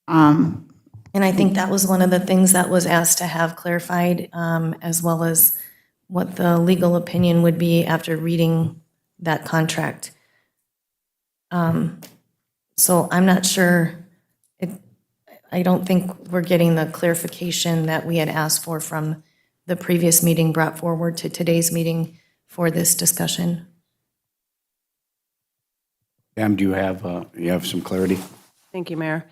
J: And I think that was one of the things that was asked to have clarified, as well as what the legal opinion would be after reading that contract. So I'm not sure, I don't think we're getting the clarification that we had asked for from the previous meeting brought forward to today's meeting for this discussion.
A: Pam, do you have some clarity?
M: Thank you, Mayor.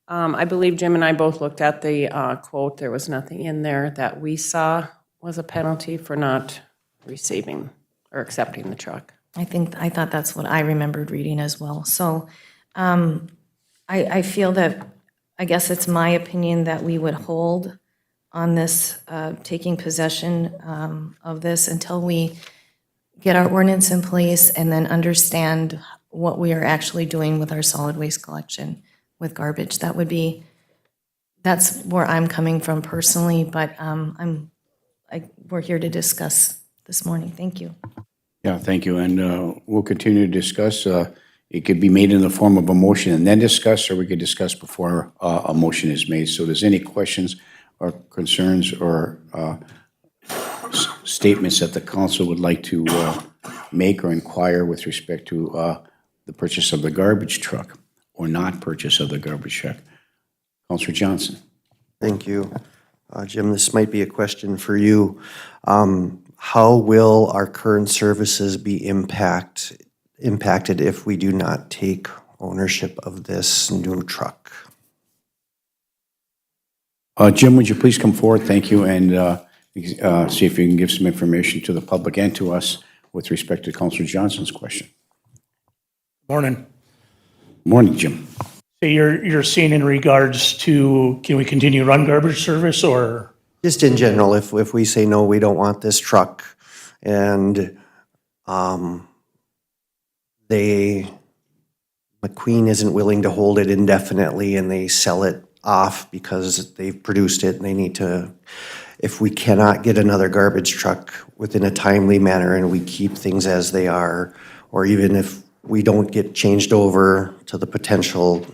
M: I believe Jim and I both looked at the quote. There was nothing in there that we saw was a penalty for not receiving or accepting the truck.
J: I thought that's what I remembered reading as well. So I feel that, I guess it's my opinion that we would hold on this, taking possession of this until we get our ordinance in place and then understand what we are actually doing with our solid waste collection with garbage. That's where I'm coming from personally, but we're here to discuss this morning. Thank you.
A: Yeah, thank you. And we'll continue to discuss. It could be made in the form of a motion and then discuss, or we could discuss before a motion is made. So there's any questions or concerns or statements that the council would like to make or inquire with respect to the purchase of the garbage truck or not purchase of the garbage truck? Councilor Johnson.
D: Thank you. Jim, this might be a question for you. How will our current services be impacted if we do not take ownership of this new truck?
A: Jim, would you please come forward? Thank you. And see if you can give some information to the public and to us with respect to Councilor Johnson's question.
N: Morning.
A: Morning, Jim.
N: So you're seeing in regards to, can we continue run garbage service or?
D: Just in general, if we say, no, we don't want this truck, and McQueen isn't willing to hold it indefinitely and they sell it off because they've produced it and they need to, if we cannot get another garbage truck within a timely manner and we keep things as they are, or even if we don't get changed over to the potential,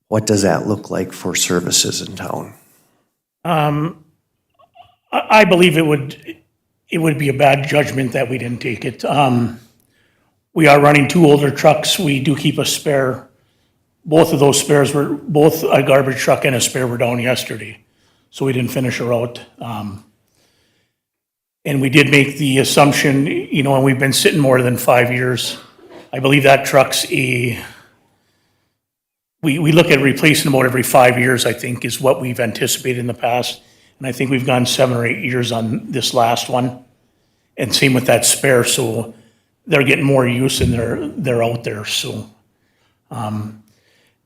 D: what does that look like for services in town?
N: I believe it would be a bad judgment that we didn't take it. We are running 2 older trucks. We do keep a spare both of those spares were, both a garbage truck and a spare were down yesterday. So we didn't finish a route. And we did make the assumption, you know, and we've been sitting more than 5 years. I believe that truck's we look at replacing them about every 5 years, I think, is what we've anticipated in the past. And I think we've gone 7 or 8 years on this last one. And same with that spare, so they're getting more use and they're out there, so.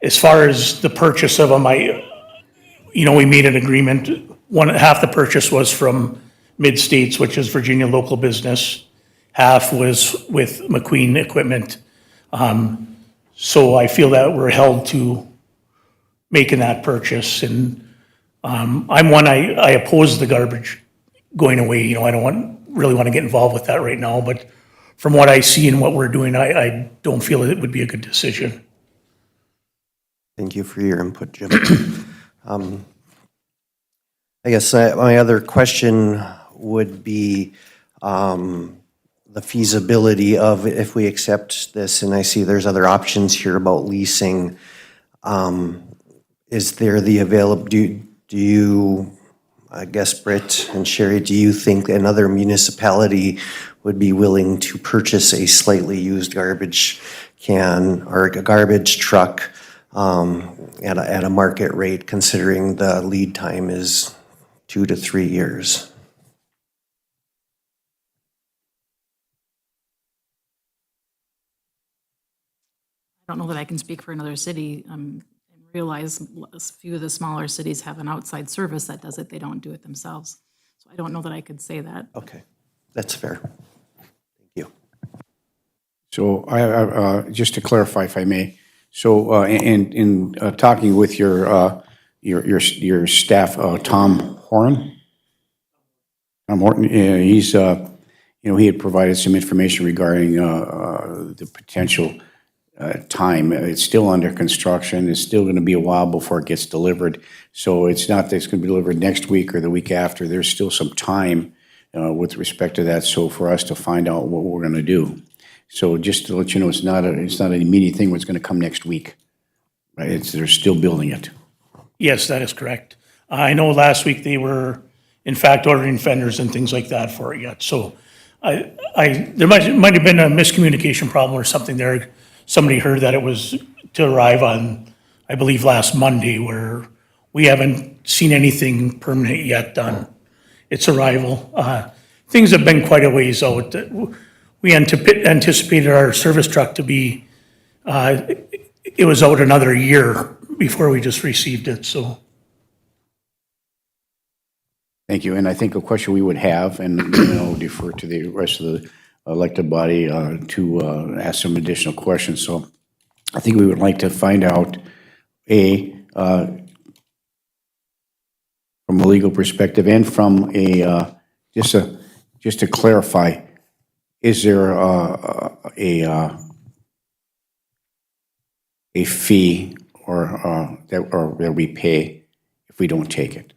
N: As far as the purchase of them, we made an agreement. Half the purchase was from Mid-States, which is Virginia local business. Half was with McQueen Equipment. So I feel that we're held to making that purchase. And I oppose the garbage going away. You know, I don't really want to get involved with that right now. But from what I see and what we're doing, I don't feel it would be a good decision.
D: Thank you for your input, Jim. I guess my other question would be the feasibility of if we accept this, and I see there's other options here about leasing. Is there the available, do you, I guess, Britt and Sherry, do you think another municipality would be willing to purchase a slightly used garbage can or a garbage truck at a market rate, considering the lead time is 2 to 3 years?
B: I don't know that I can speak for another city. And realize a few of the smaller cities have an outside service that does it. They don't do it themselves. So I don't know that I could say that.
D: Okay, that's fair. Thank you.
A: So just to clarify, if I may, so in talking with your staff, Tom Horton, he's he had provided some information regarding the potential time. It's still under construction. It's still going to be a while before it gets delivered. So it's not that it's going to be delivered next week or the week after. There's still some time with respect to that. So for us to find out what we're going to do. So just to let you know, it's not an immediate thing where it's going to come next week. Right? They're still building it.
N: Yes, that is correct. I know last week they were, in fact, ordering fenders and things like that for it yet. So there might have been a miscommunication problem or something there. Somebody heard that it was to arrive on, I believe, last Monday, where we haven't seen anything permanent yet on its arrival. Things have been quite a ways out. We anticipated our service truck to be, it was out another year before we just received it, so.
A: Thank you. And I think a question we would have, and defer to the rest of the elected body to ask some additional questions. So I think we would like to find out, from a legal perspective and from just to clarify, is there a fee or that we pay if we don't take it?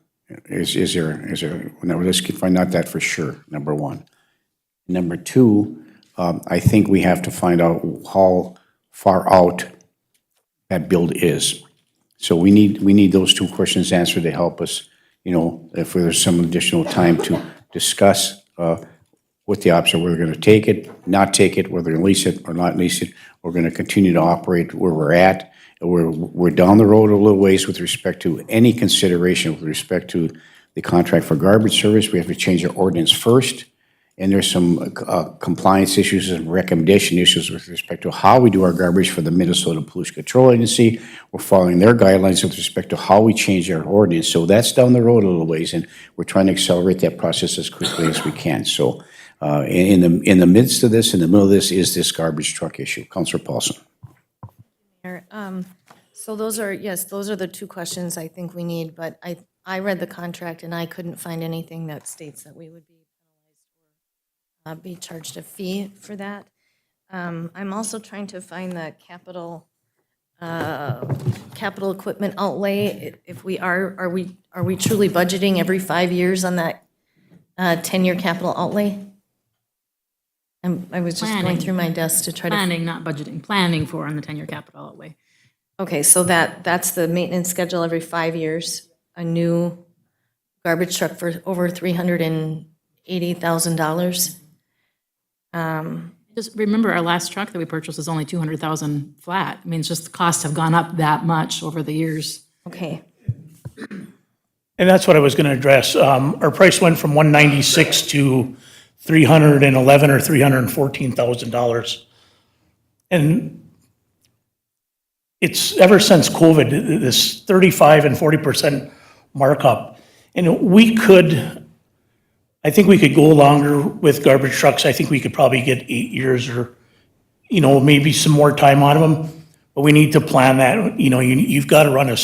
A: Is there, now let's find out that for sure, number one. Number two, I think we have to find out how far out that build is. So we need those two questions answered to help us, if there's some additional time to discuss what the options are. We're going to take it, not take it, whether we lease it or not lease it. We're going to continue to operate where we're at. We're down the road a little ways with respect to any consideration with respect to the contract for garbage service. We have to change our ordinance first. And there's some compliance issues and recommendation issues with respect to how we do our garbage for the Minnesota Pollution Control Agency. We're following their guidelines with respect to how we change our ordinance. So that's down the road a little ways, and we're trying to accelerate that process as quickly as we can. So in the midst of this, in the middle of this, is this garbage truck issue. Councilor Paulson.
J: So those are the two questions I think we need, but I read the contract and I couldn't find anything that states that we would be charged a fee for that. I'm also trying to find the capital equipment outlay. If we are we truly budgeting every 5 years on that 10-year capital outlay? I was just going through my desk to try to.
B: Planning, not budgeting, planning for on the 10-year capital outlay.
J: Okay, so that's the maintenance schedule every 5 years, a new garbage truck for over $380,000.
B: Just remember, our last truck that we purchased was only 200,000 flat. I mean, it's just the costs have gone up that much over the years.
J: Okay,
N: And that's what I was going to address. Our price went from 196 to 311 or $314,000. And it's ever since COVID, this 35 and 40% markup. And I think we could go longer with garbage trucks. I think we could probably get 8 years or, maybe some more time out of them. But we need to plan that, you've got to run a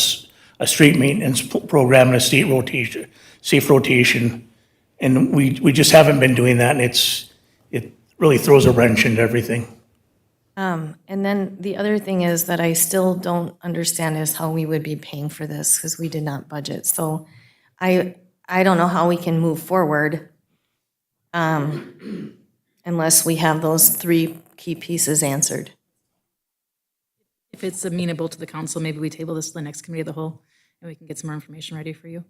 N: straight maintenance program and a safe rotation. And we just haven't been doing that, and it really throws a wrench into everything.
J: and then the other thing is that I still don't understand is how we would be paying for this, because we did not budget. So I don't know how we can move forward unless we have those 3 key pieces answered.
B: If it's amenable to the council, maybe we table this to the next committee of the whole, and we can get some more information ready for you.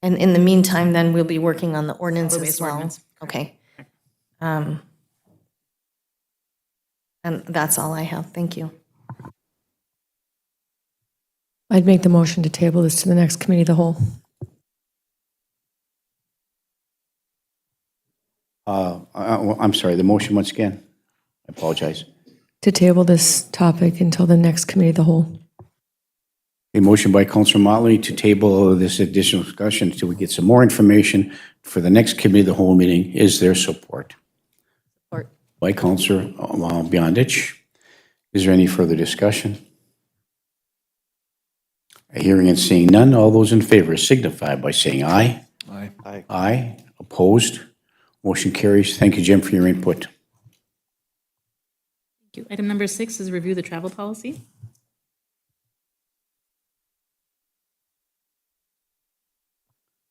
J: And in the meantime, then we'll be working on the ordinance as
B: Ordinance,
J: well.
B: ordinance.
J: Okay. And that's all I have. Thank you.
E: I'd make the motion to table this to the next committee of the whole.
A: I'm sorry, the motion once again. I apologize.
E: To table this topic until the next committee of the whole.
A: A motion by Councilor Motley to table this additional discussion until we get some more information for the next committee of the whole meeting. Is there support?
J: Support.
A: By Councilor Beyondich. Is there any further discussion? Hearing and seeing none, all those in favor signify by saying aye.
F: Aye.
A: Aye. Opposed? Motion carries. Thank you, Jim, for your input.
B: Thank you. Item number 6 is review the travel policy.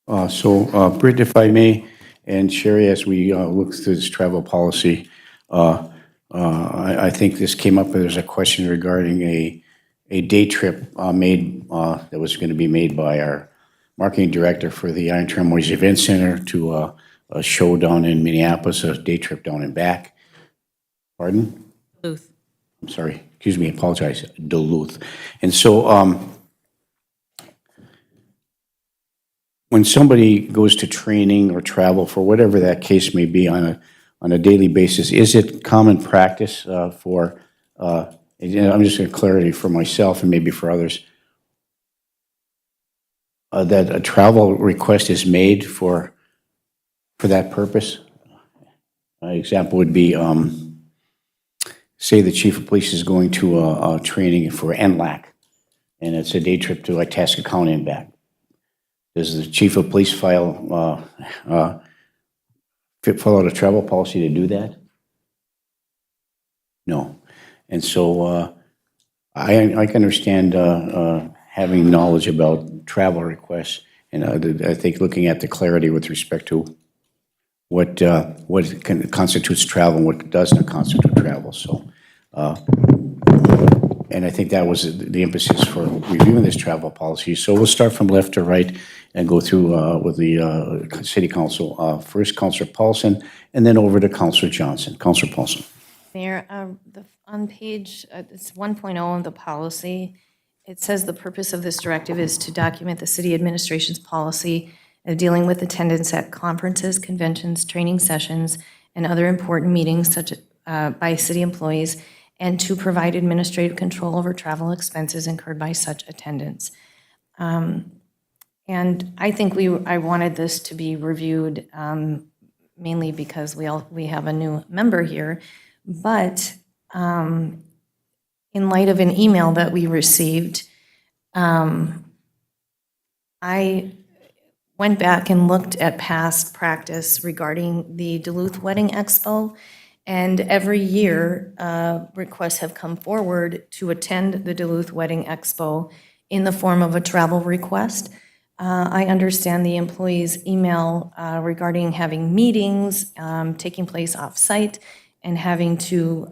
A: Britt, if I may, and Sherry, as we look through this travel policy, I think this came up, there's a question regarding a day trip made, that was going to be made by our marketing director for the Iron Tramways Event Center to a show down in Minneapolis, a day trip down and back. Pardon?
B: Duluth.
A: I'm sorry, excuse me, apologize, Duluth. And so, when somebody goes to training or travel for whatever that case may be on a daily basis, is it common practice for, I'm just going to clarity for myself and maybe for others, that a travel request is made for that purpose? An example would be, say the chief of police is going to a training for NLAC, and it's a day trip to Itasca County and back. Does the chief of police fill out a travel policy to do that? No. And so I can understand having knowledge about travel requests, and I think looking at the clarity with respect to what constitutes travel and what doesn't constitute travel. So, and I think that was the emphasis for reviewing this travel policy. So we'll start from left to right and go through with the city council. First, Councilor Paulson, and then over to Councilor Johnson. Councilor Paulson.
J: Mayor, on page, it's 1.0 of the policy, it says the purpose of this directive is to document the city administration's policy of dealing with attendance at conferences, conventions, training sessions, and other important meetings such by city employees, and to provide administrative control over travel expenses incurred by such attendance. And I think I wanted this to be reviewed mainly because we have a new member here, but in light of an email that we received, I went back and looked at past practice regarding the Duluth Wedding Expo, and every year, requests have come forward to attend the Duluth Wedding Expo in the form of a travel request. I understand the employee's email regarding having meetings taking place off-site and having to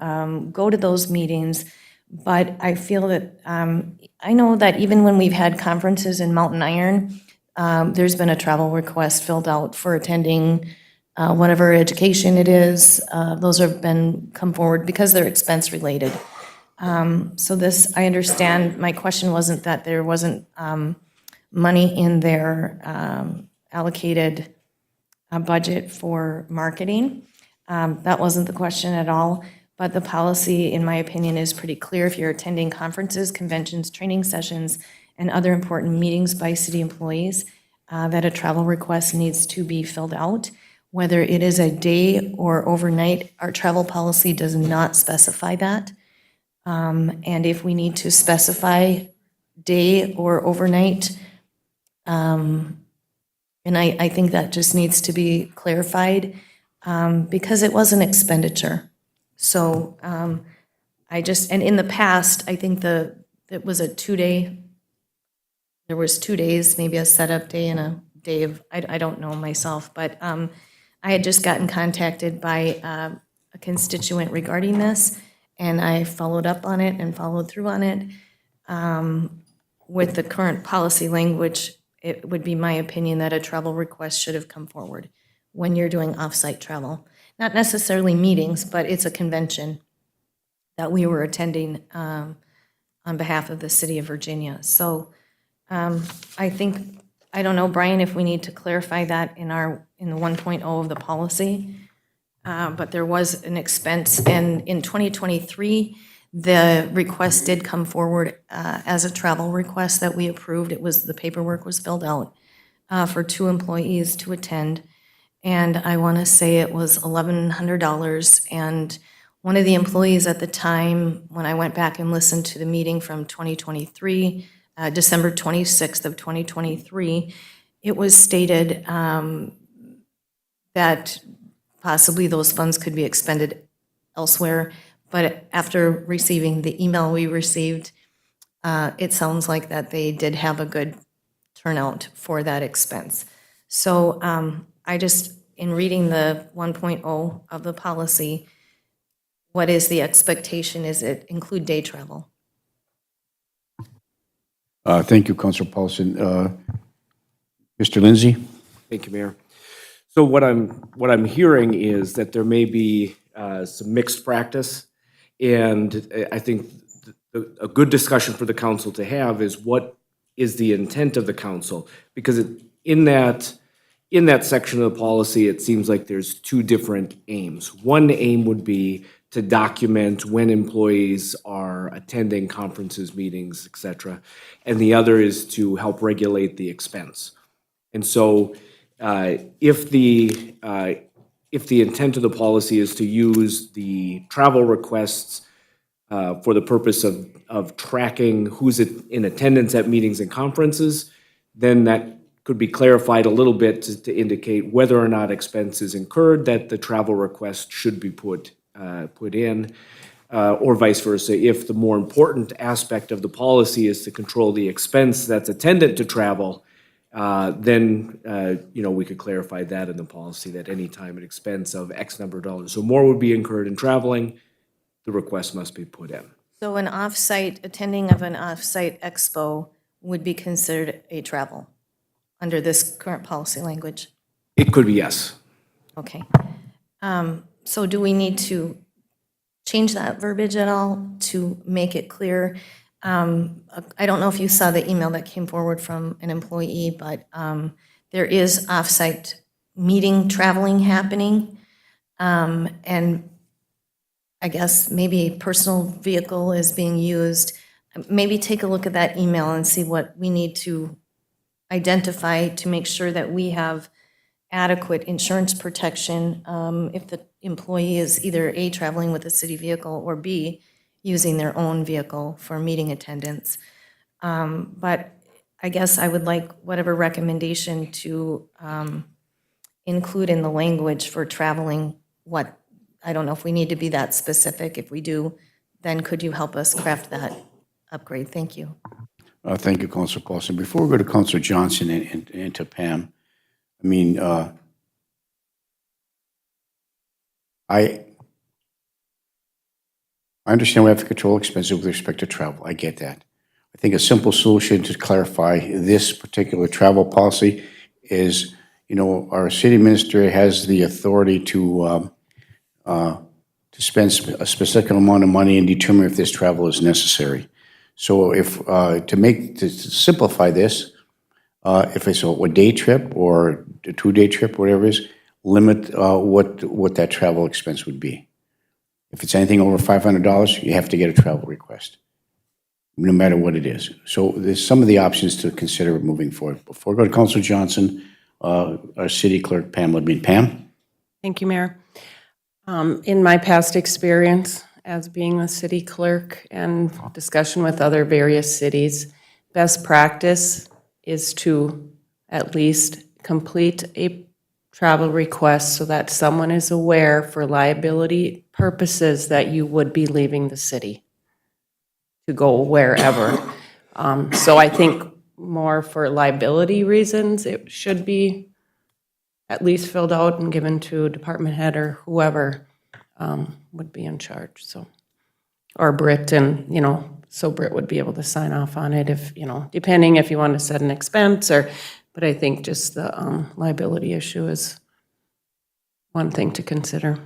J: go to those meetings, But I feel that, I know that even when we've had conferences in Mountain Iron, there's been a travel request filled out for attending whatever education it is. Those have been come forward because they're expense related. So this, I understand, my question wasn't that there wasn't money in their allocated budget for marketing. That wasn't the question at all. But the policy, in my opinion, is pretty clear. If you're attending conferences, conventions, training sessions, and other important meetings by city employees, that a travel request needs to be filled out. Whether it is a day or overnight, our travel policy does not specify that. And if we need to specify day or overnight, and I think that just needs to be clarified, because it was an expenditure. So and in the past, I think it was a 2-day, there was 2 days, maybe a setup day and a day of, I don't know myself, but I had just gotten contacted by a constituent regarding this, and I followed up on it and followed through on it. With the current policy language, it would be my opinion that a travel request should have come forward when you're doing off-site travel. Not necessarily meetings, but it's a convention that we were attending on behalf of the city of Virginia. So I think, I don't know, Brian, if we need to clarify that in the 1.0 of the policy, but there was an expense, and in 2023, the request did come forward as a travel request that we approved. The paperwork was filled out for 2 employees to attend. And I want to say it was $1,100. And one of the employees at the time, when I went back and listened to the meeting from 2023, December 26th of 2023, it was stated that possibly those funds could be expended elsewhere. But after receiving the email we received, it sounds like that they did have a good turnout for that expense. So I just, in reading the 1.0 of the policy, what is the expectation? Is it include day travel?
A: Thank you, Councilor Paulson. Mr. Lindsay?
O: Thank you, Mayor. So what I'm hearing is that there may be some mixed practice, and I think a good discussion for the council to have is what is the intent of the council? Because in that section of the policy, it seems like there's 2 different aims. One aim would be to document when employees are attending conferences, meetings, et cetera, and the other is to help regulate the expense. And so if the intent of the policy is to use the travel requests for the purpose of tracking who's in attendance at meetings and conferences, then that could be clarified a little bit to indicate whether or not expenses incurred that the travel request should be put in, or vice versa. If the more important aspect of the policy is to control the expense that's attendant to travel, then we could clarify that in the policy, that any time an expense of X number of dollars, so more would be incurred in traveling, the request must be put in.
J: So attending of an off-site expo would be considered a travel under this current policy language?
O: It could be, yes.
J: Okay. So do we need to change that verbiage at all to make it clear? I don't know if you saw the email that came forward from an employee, but there is off-site meeting traveling happening. And I guess maybe a personal vehicle is being used. Maybe take a look at that email and see what we need to identify to make sure that we have adequate insurance protection if the employee is either A, traveling with a city vehicle, or B, using their own vehicle for meeting attendance. But I guess I would like whatever recommendation to include in the language for traveling. I don't know if we need to be that specific. If we do, then could you help us craft that upgrade? Thank you.
A: Thank you, Councilor Paulson. Before we go to Councilor Johnson and to Pam, I mean, I I understand we have to control expenses with respect to travel. I get that. I think a simple solution to clarify this particular travel policy is, our city minister has the authority to spend a specific amount of money and determine if this travel is necessary. So to simplify this, if it's a day trip or a 2-day trip, whatever it is, limit what that travel expense would be. If it's anything over $500, you have to get a travel request, no matter what it is. So there's some of the options to consider moving forward. Before I go to Councilor Johnson, our city clerk, Pam Ledbeam. Pam?
M: Thank you, Mayor. In my past experience as being the city clerk and discussion with other various cities, best practice is to at least complete a travel request so that someone is aware for liability purposes that you would be leaving the city to go wherever. So I think more for liability reasons, it should be at least filled out and given to department head or whoever would be in charge, so. Or Britt, and, so Britt would be able to sign off on it if, depending if you want to set an expense but I think just the liability issue is one thing to consider.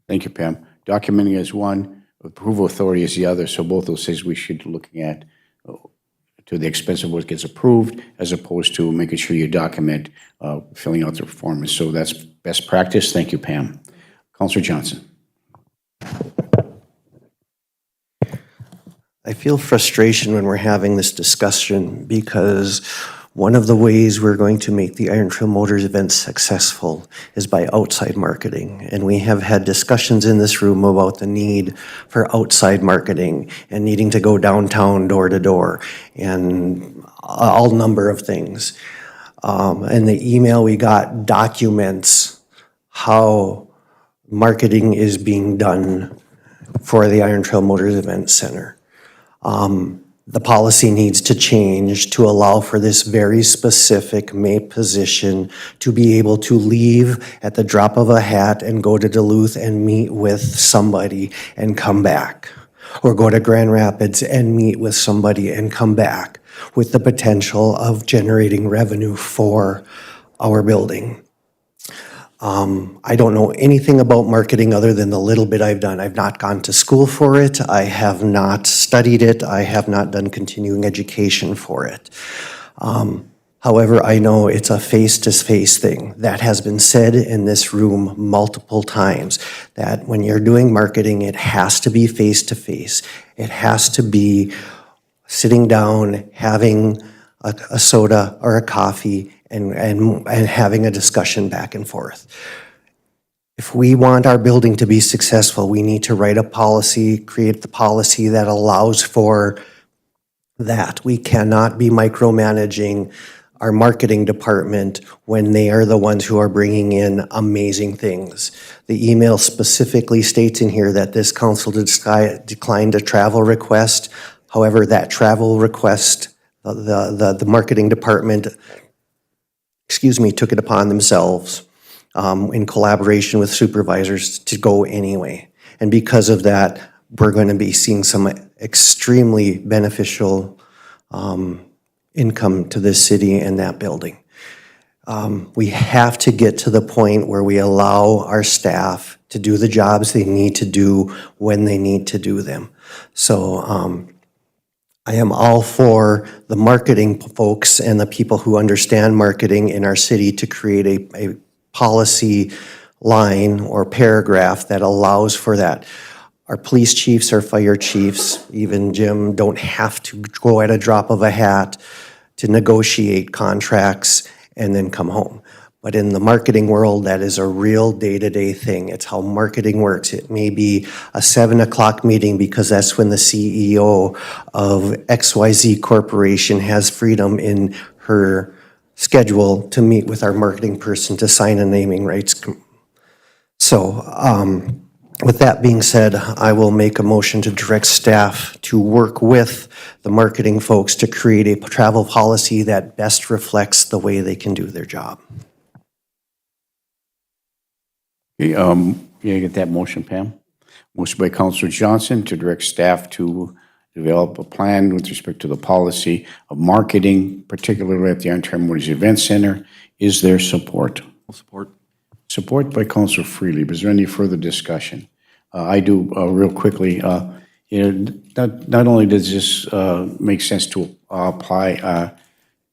A: Thank you, Pam. Documenting is one, approval authority is the other, so both those things we should be looking at to the expense of what gets approved, as opposed to making sure you document filling out the performance. So that's best practice. Thank you, Pam. Councilor Johnson.
D: I feel frustration when we're having this discussion because one of the ways we're going to make the Iron Trail Motors event successful is by outside marketing. And we have had discussions in this room about the need for outside marketing and needing to go downtown door to door and all number of things. And the email we got documents how marketing is being done for the Iron Trail Motors Event Center. The policy needs to change to allow for this very specific MAPE position to be able to leave at the drop of a hat and go to Duluth and meet with somebody and come back. Or go to Grand Rapids and meet with somebody and come back, with the potential of generating revenue for our building. I don't know anything about marketing other than the little bit I've done. I've not gone to school for it. I have not studied it. I have not done continuing education for it. However, I know it's a face-to-face thing. That has been said in this room multiple times, that when you're doing marketing, it has to be face-to-face. It has to be sitting down, having a soda or a coffee, and having a discussion back and forth. If we want our building to be successful, we need to write a policy, create the policy that allows for that. We cannot be micromanaging our marketing department when they are the ones who are bringing in amazing things. The email specifically states in here that this council declined a travel request. However, that travel request, the marketing department took it upon themselves in collaboration with supervisors to go anyway. And because of that, we're going to be seeing some extremely beneficial income to this city and that building. We have to get to the point where we allow our staff to do the jobs they need to do when they need to do them. So I am all for the marketing folks and the people who understand marketing in our city to create a policy line or paragraph that allows for that. Our police chiefs, our fire chiefs, even Jim, don't have to go at a drop of a hat to negotiate contracts and then come home. But in the marketing world, that is a real day-to-day thing. It's how marketing works. It may be a 7 o'clock meeting because that's when the CEO of XYZ Corporation has freedom in her schedule to meet with our marketing person to sign a naming rights. So with that being said, I will make a motion to direct staff to work with the marketing folks to create a travel policy that best reflects the way they can do their job.
A: Okay, you get that motion, Pam? Motion by Counselor Johnson to direct staff to develop a plan with respect to the policy of marketing, particularly at the Ontario Motors Event Center. Is there support?
F: Support.
A: Support by Counselor Freely. Is there any further discussion? I do, real quickly, not only does this make sense to apply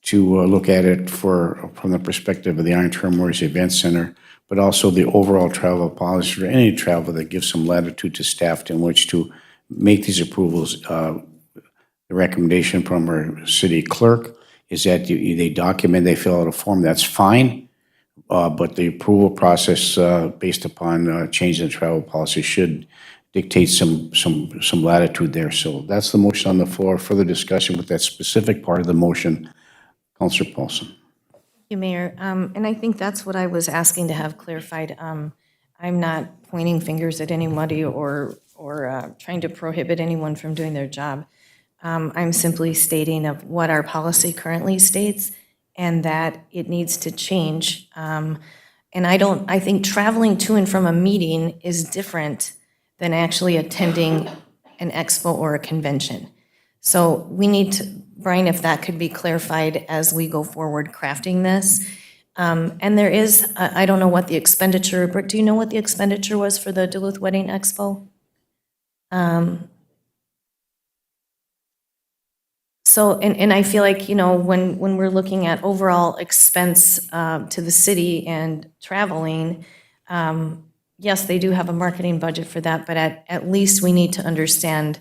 A: to look at it from the perspective of the Iron Term Motors Event Center, but also the overall travel policy for any travel that gives some latitude to staff in which to make these approvals. The recommendation from our city clerk is that they document, they fill out a form, that's fine. But the approval process based upon change in travel policy should dictate some latitude there. So that's the motion on the floor. Further discussion with that specific part of the motion. Councillor Paulson.
J: Thank you, Mayor. And I think that's what I was asking to have clarified. I'm not pointing fingers at anybody or trying to prohibit anyone from doing their job. I'm simply stating of what our policy currently states and that it needs to change. And I think traveling to and from a meeting is different than actually attending an expo or a convention. So we need to, Brian, if that could be clarified as we go forward crafting this. And there is, I don't know what the expenditure, Britt, do you know what the expenditure was for the Duluth Wedding Expo? So, and I feel like, when we're looking at overall expense to the city and traveling, yes, they do have a marketing budget for that, but at least we need to understand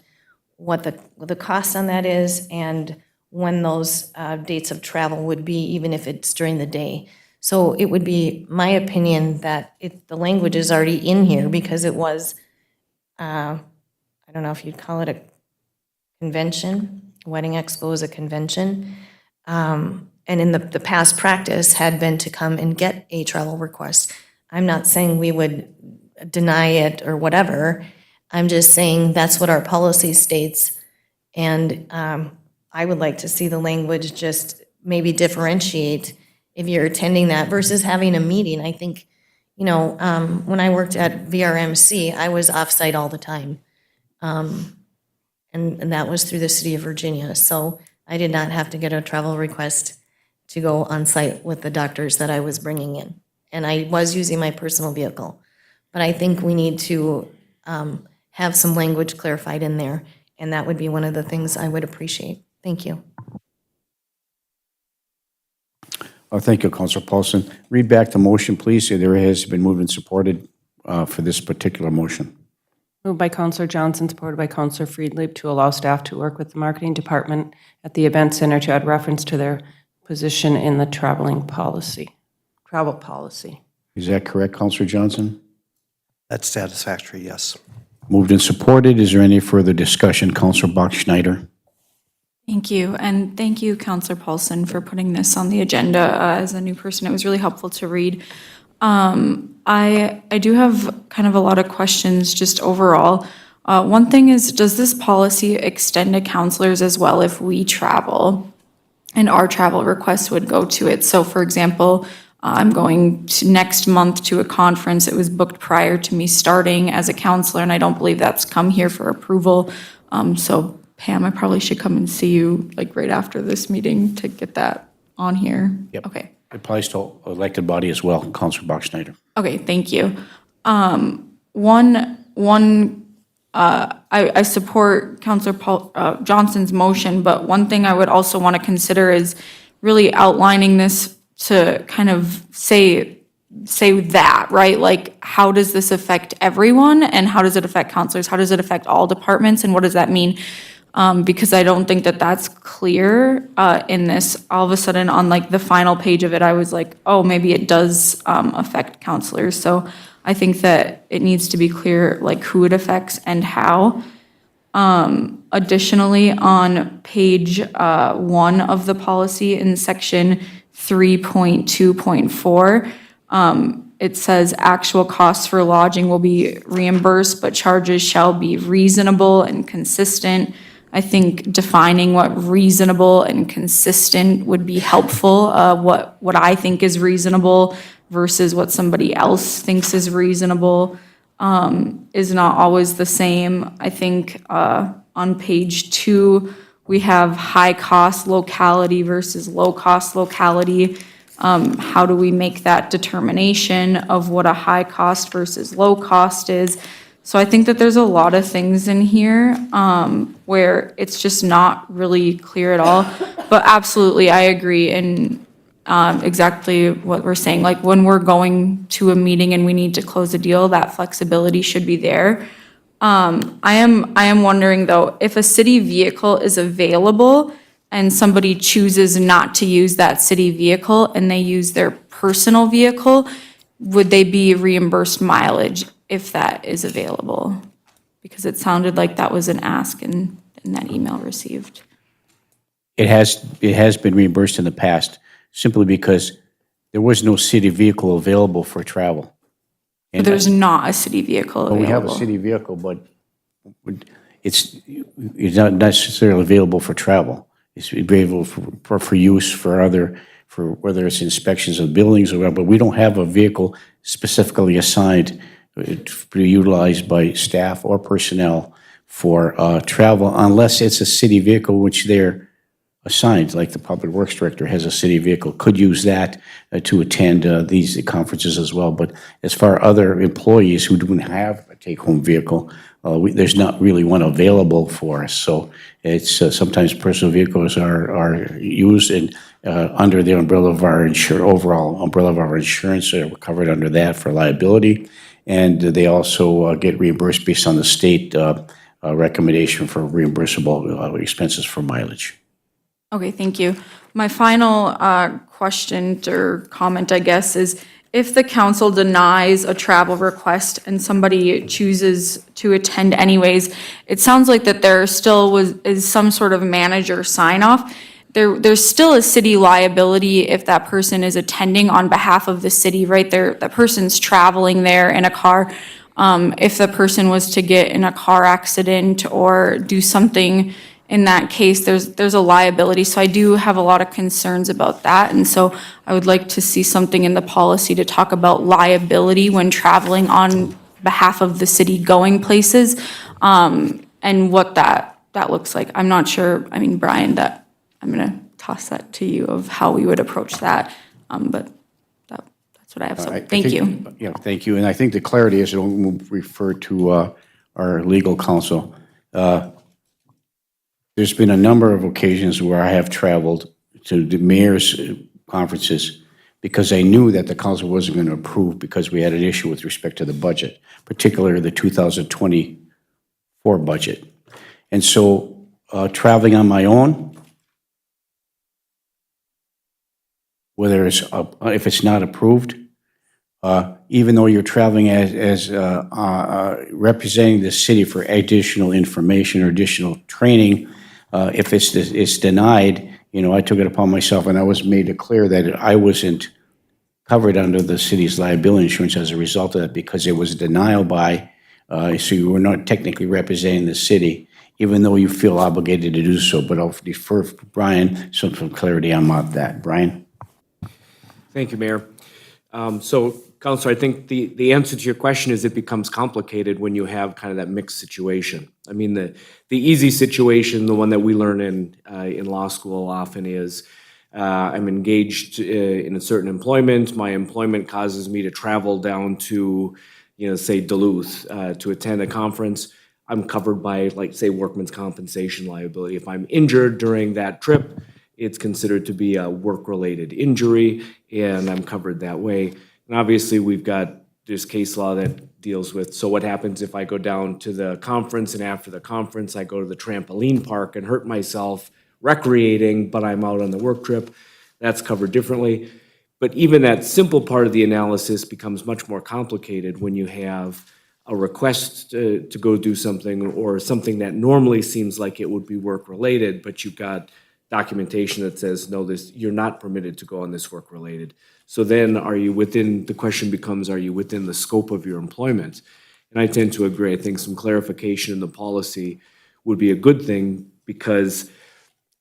J: what the cost on that is and when those dates of travel would be, even if it's during the day. So it would be my opinion that the language is already in here because it was, I don't know if you'd call it a convention. Wedding Expo is a convention. And in the past practice had been to come and get a travel request. I'm not saying we would deny it or whatever. I'm just saying that's what our policy states. And I would like to see the language just maybe differentiate if you're attending that versus having a meeting. I think, when I worked at VRMC, I was off-site all the time. And that was through the city of Virginia. So I did not have to get a travel request to go on site with the doctors that I was bringing in. And I was using my personal vehicle. But I think we need to have some language clarified in there. And that would be one of the things I would appreciate. Thank you.
A: Thank you, Councilor Paulson. Read back the motion, please. There has been moved and supported for this particular motion.
M: Moved by Counselor Johnson, supported by Counselor Friedlieb, to allow staff to work with the marketing department at the event center to add reference to their position in the travel policy.
A: Is that correct, Counselor Johnson?
D: That's satisfactory, yes.
A: Moved and supported. Is there any further discussion? Counselor Bach-Schneider.
P: Thank you, and thank you, Counselor Paulson, for putting this on the agenda. As a new person, it was really helpful to read. I do have kind of a lot of questions just overall. One thing is, does this policy extend to counselors as well if we travel and our travel requests would go to it? So for example, I'm going to next month to a conference. It was booked prior to me starting as a counselor, and I don't believe that's come here for approval. So Pam, I probably should come and see you like right after this meeting to get that on here.
A: Yep.
P: Okay.
A: It applies to elected body as well, Counselor Bach-Schneider.
P: Okay, thank you. I support Counselor Johnson's motion, but one thing I would also want to consider is really outlining this to kind of say that, right? Like, how does this affect everyone, and how does it affect counselors? How does it affect all departments, and what does that mean? Because I don't think that that's clear in this. All of a sudden, on like the final page of it, I was like, oh, maybe it does affect counselors. So I think that it needs to be clear like who it affects and how. Additionally, on page 1 of the policy in section 3.2.4, it says actual costs for lodging will be reimbursed, but charges shall be reasonable and consistent. I think defining what reasonable and consistent would be helpful. What I think is reasonable versus what somebody else thinks is reasonable. is not always the same. I think on page 2, we have high-cost locality versus low-cost locality. How do we make that determination of what a high-cost versus low-cost is? So I think that there's a lot of things in here where it's just not really clear at all. But absolutely, I agree in exactly what we're saying. Like when we're going to a meeting and we need to close a deal, that flexibility should be there. I am wondering though, if a city vehicle is available and somebody chooses not to use that city vehicle and they use their personal vehicle, would they be reimbursed mileage if that is available? Because it sounded like that was an ask in that email received.
A: It has been reimbursed in the past, simply because there was no city vehicle available for travel.
P: But there's not a city vehicle
A: Well,
P: available.
A: we have a city vehicle, but it's not necessarily available for travel. It's available for use for whether it's inspections of buildings or whatever, but we don't have a vehicle specifically assigned to be utilized by staff or personnel for travel, unless it's a city vehicle which they're assigned, like the Public Works Director has a city vehicle, could use that to attend these conferences as well. But as far other employees who don't have a take-home vehicle, there's not really one available for us. So it's sometimes personal vehicles are used and under the umbrella of our overall umbrella of our insurance. We're covered under that for liability, and they also get reimbursed based on the state recommendation for reimbursable expenses for mileage.
P: Okay, thank you. My final question or comment, I guess, is if the council denies a travel request and somebody chooses to attend anyways, it sounds like that there still is some sort of manager sign-off. There's still a city liability if that person is attending on behalf of the city, right? That person's traveling there in a car. If the person was to get in a car accident or do something in that case, there's a liability. So I do have a lot of concerns about that. And so I would like to see something in the policy to talk about liability when traveling on behalf of the city going places, and what that looks like. I'm not sure, I mean, Brian, that I'm gonna toss that to you of how we would approach that. But that's what I have. So thank you.
A: Yeah, thank you. And I think the clarity is, we'll refer to our legal counsel. There's been a number of occasions where I have traveled to the mayor's conferences because I knew that the council wasn't going to approve because we had an issue with respect to the budget, particularly the 2024 budget. And so traveling on my own, whether it's if it's not approved, even though you're traveling as representing the city for additional information or additional training, if it's denied, I took it upon myself, and I was made it clear that I wasn't covered under the city's liability insurance as a result of that, because it was a denial by, so you were not technically representing the city, even though you feel obligated to do so. But I'll defer to Brian some clarity on that. Brian?
O: Thank you, Mayor. So, Councilor, I think the answer to your question is it becomes complicated when you have kind of that mixed situation. I mean, the easy situation, the one that we learn in law school often is I'm engaged in a certain employment. My employment causes me to travel down to, say Duluth to attend a conference. I'm covered by, like, say, workman's compensation liability. If I'm injured during that trip, it's considered to be a work-related injury, and I'm covered that way. And obviously, we've got this case law that deals with, so what happens if I go down to the conference and after the conference, I go to the trampoline park and hurt myself recreating, but I'm out on the work trip? That's covered differently. But even that simple part of the analysis becomes much more complicated when you have a request to go do something, or something that normally seems like it would be work-related, but you've got documentation that says, no, you're not permitted to go on this work-related. So then the question becomes, are you within the scope of your employment? And I tend to agree. I think some clarification in the policy would be a good thing, because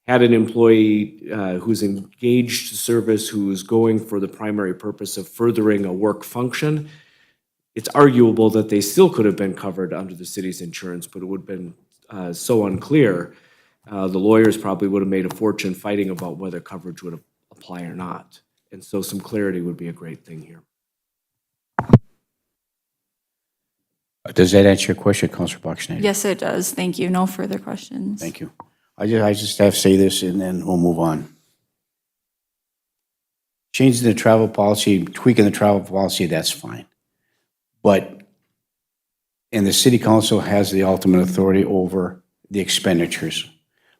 O: had an employee who's engaged service, who's going for the primary purpose of furthering a work function, it's arguable that they still could have been covered under the city's insurance, but it would have been so unclear. The lawyers probably would have made a fortune fighting about whether coverage would apply or not. And so some clarity would be a great thing here.
A: Does that answer your question, Councilor Boxnader?
P: Yes, it does. Thank you. No further questions.
A: Thank you. I just have to say this and then we'll move on. Changing the travel policy, tweaking the travel policy, that's fine. But, and the city council has the ultimate authority over the expenditures.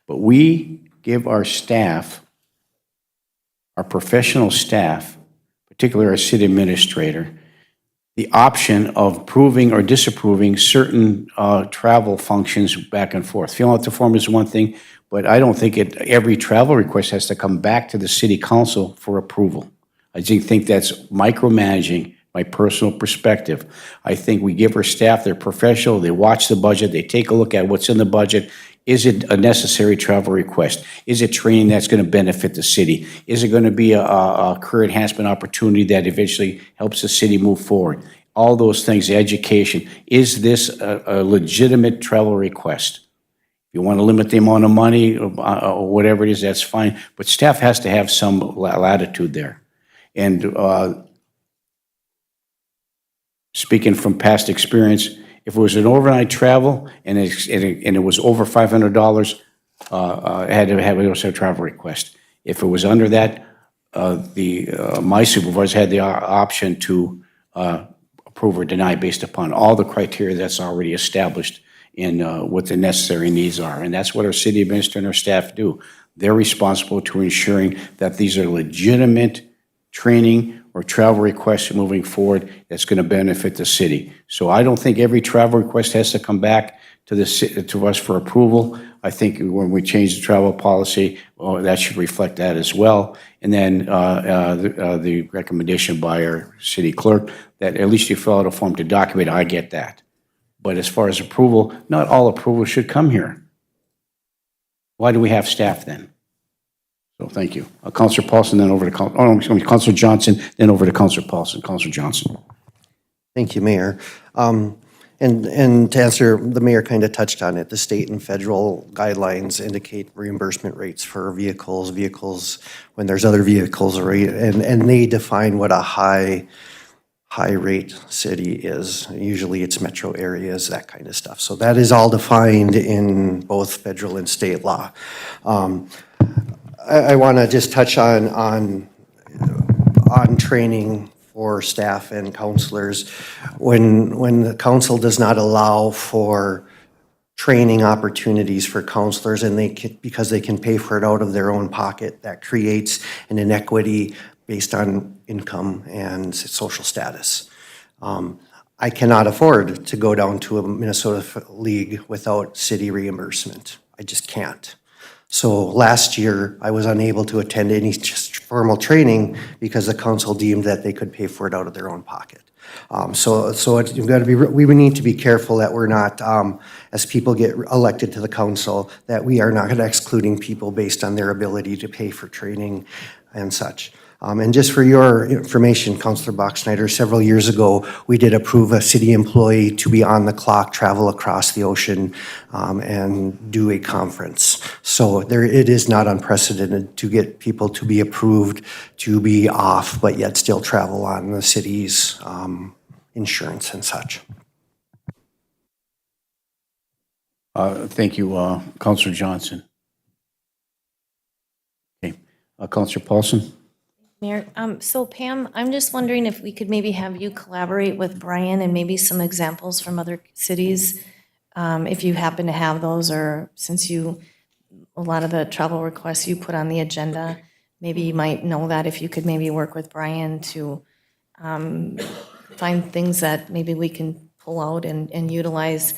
A: But we give our staff, our professional staff, particularly our city administrator, the option of approving or disapproving certain travel functions back and forth. Filling out the form is one thing, but I don't think every travel request has to come back to the city council for approval. I think that's micromanaging, my personal perspective. I think we give our staff, they're professional, they watch the budget, they take a look at what's in the budget. Is it a necessary travel request? Is it training that's going to benefit the city? Is it going to be a career enhancement opportunity that eventually helps the city move forward? All those things, education. Is this a legitimate travel request? If you want to limit the amount of money or whatever it is, that's fine. But staff has to have some latitude there. And speaking from past experience, if it was an overnight travel and it was over $500, it had to have a travel request. If it was under that, my supervisor had the option to approve or deny based upon all the criteria that's already established in what the necessary needs are. And that's what our city administrator and our staff do. They're responsible to ensuring that these are legitimate training or travel requests moving forward that's going to benefit the city. So I don't think every travel request has to come back to us for approval. I think when we change the travel policy, that should reflect that as well. And then the recommendation by our city clerk that at least you fill out a form to document, I get that. But as far as approval, not all approval should come here. Why do we have staff then? So thank you. Councilor Paulson, then over to Councilor Johnson, then over to Councilor Paulson. Councilor Johnson.
D: Thank you, Mayor. And to answer, the mayor kind of touched on it. The state and federal guidelines indicate reimbursement rates for vehicles when there's other vehicles, right? And they define what a high rate city is. Usually it's metro areas, that kind of stuff. So that is all defined in both federal and state law. I want to just touch on training for staff and counselors. When the council does not allow for training opportunities for counselors and because they can pay for it out of their own pocket, that creates an inequity based on income and social status. I cannot afford to go down to a Minnesota league without city reimbursement. I just can't. So last year, I was unable to attend any formal training because the council deemed that they could pay for it out of their own pocket. You've got to be. We need to be careful that we're not, as people get elected to the council, that we are not excluding people based on their ability to pay for training and such. And just for your information, Councilor Boxnader, several years ago, we did approve a city employee to be on the clock, travel across the ocean, and do a conference. So it is not unprecedented to get people to be approved to be off, but yet still travel on the city's insurance and such.
A: Thank you, Councilor Johnson. Okay, Councilor Paulson.
J: Mayor, so Pam, I'm just wondering if we could maybe have you collaborate with Brian and maybe some examples from other cities, if you happen to have those, or since a lot of the travel requests you put on the agenda, maybe you might know that if you could maybe work with Brian to find things that maybe we can pull out and utilize.